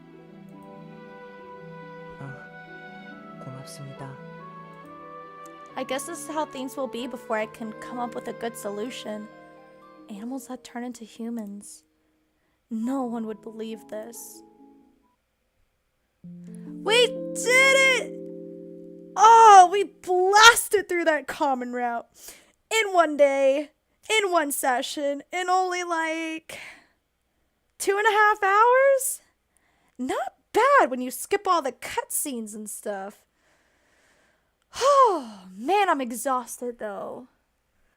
고맙습니다. I guess this is how things will be before I can come up with a good solution. Animals that turn into humans. No one would believe this. We did it! Oh, we blasted through that common route. In one day, in one session, in only like 2.5 hours? Not bad when you skip all the cutscenes and stuff. Oh, man, I'm exhausted though.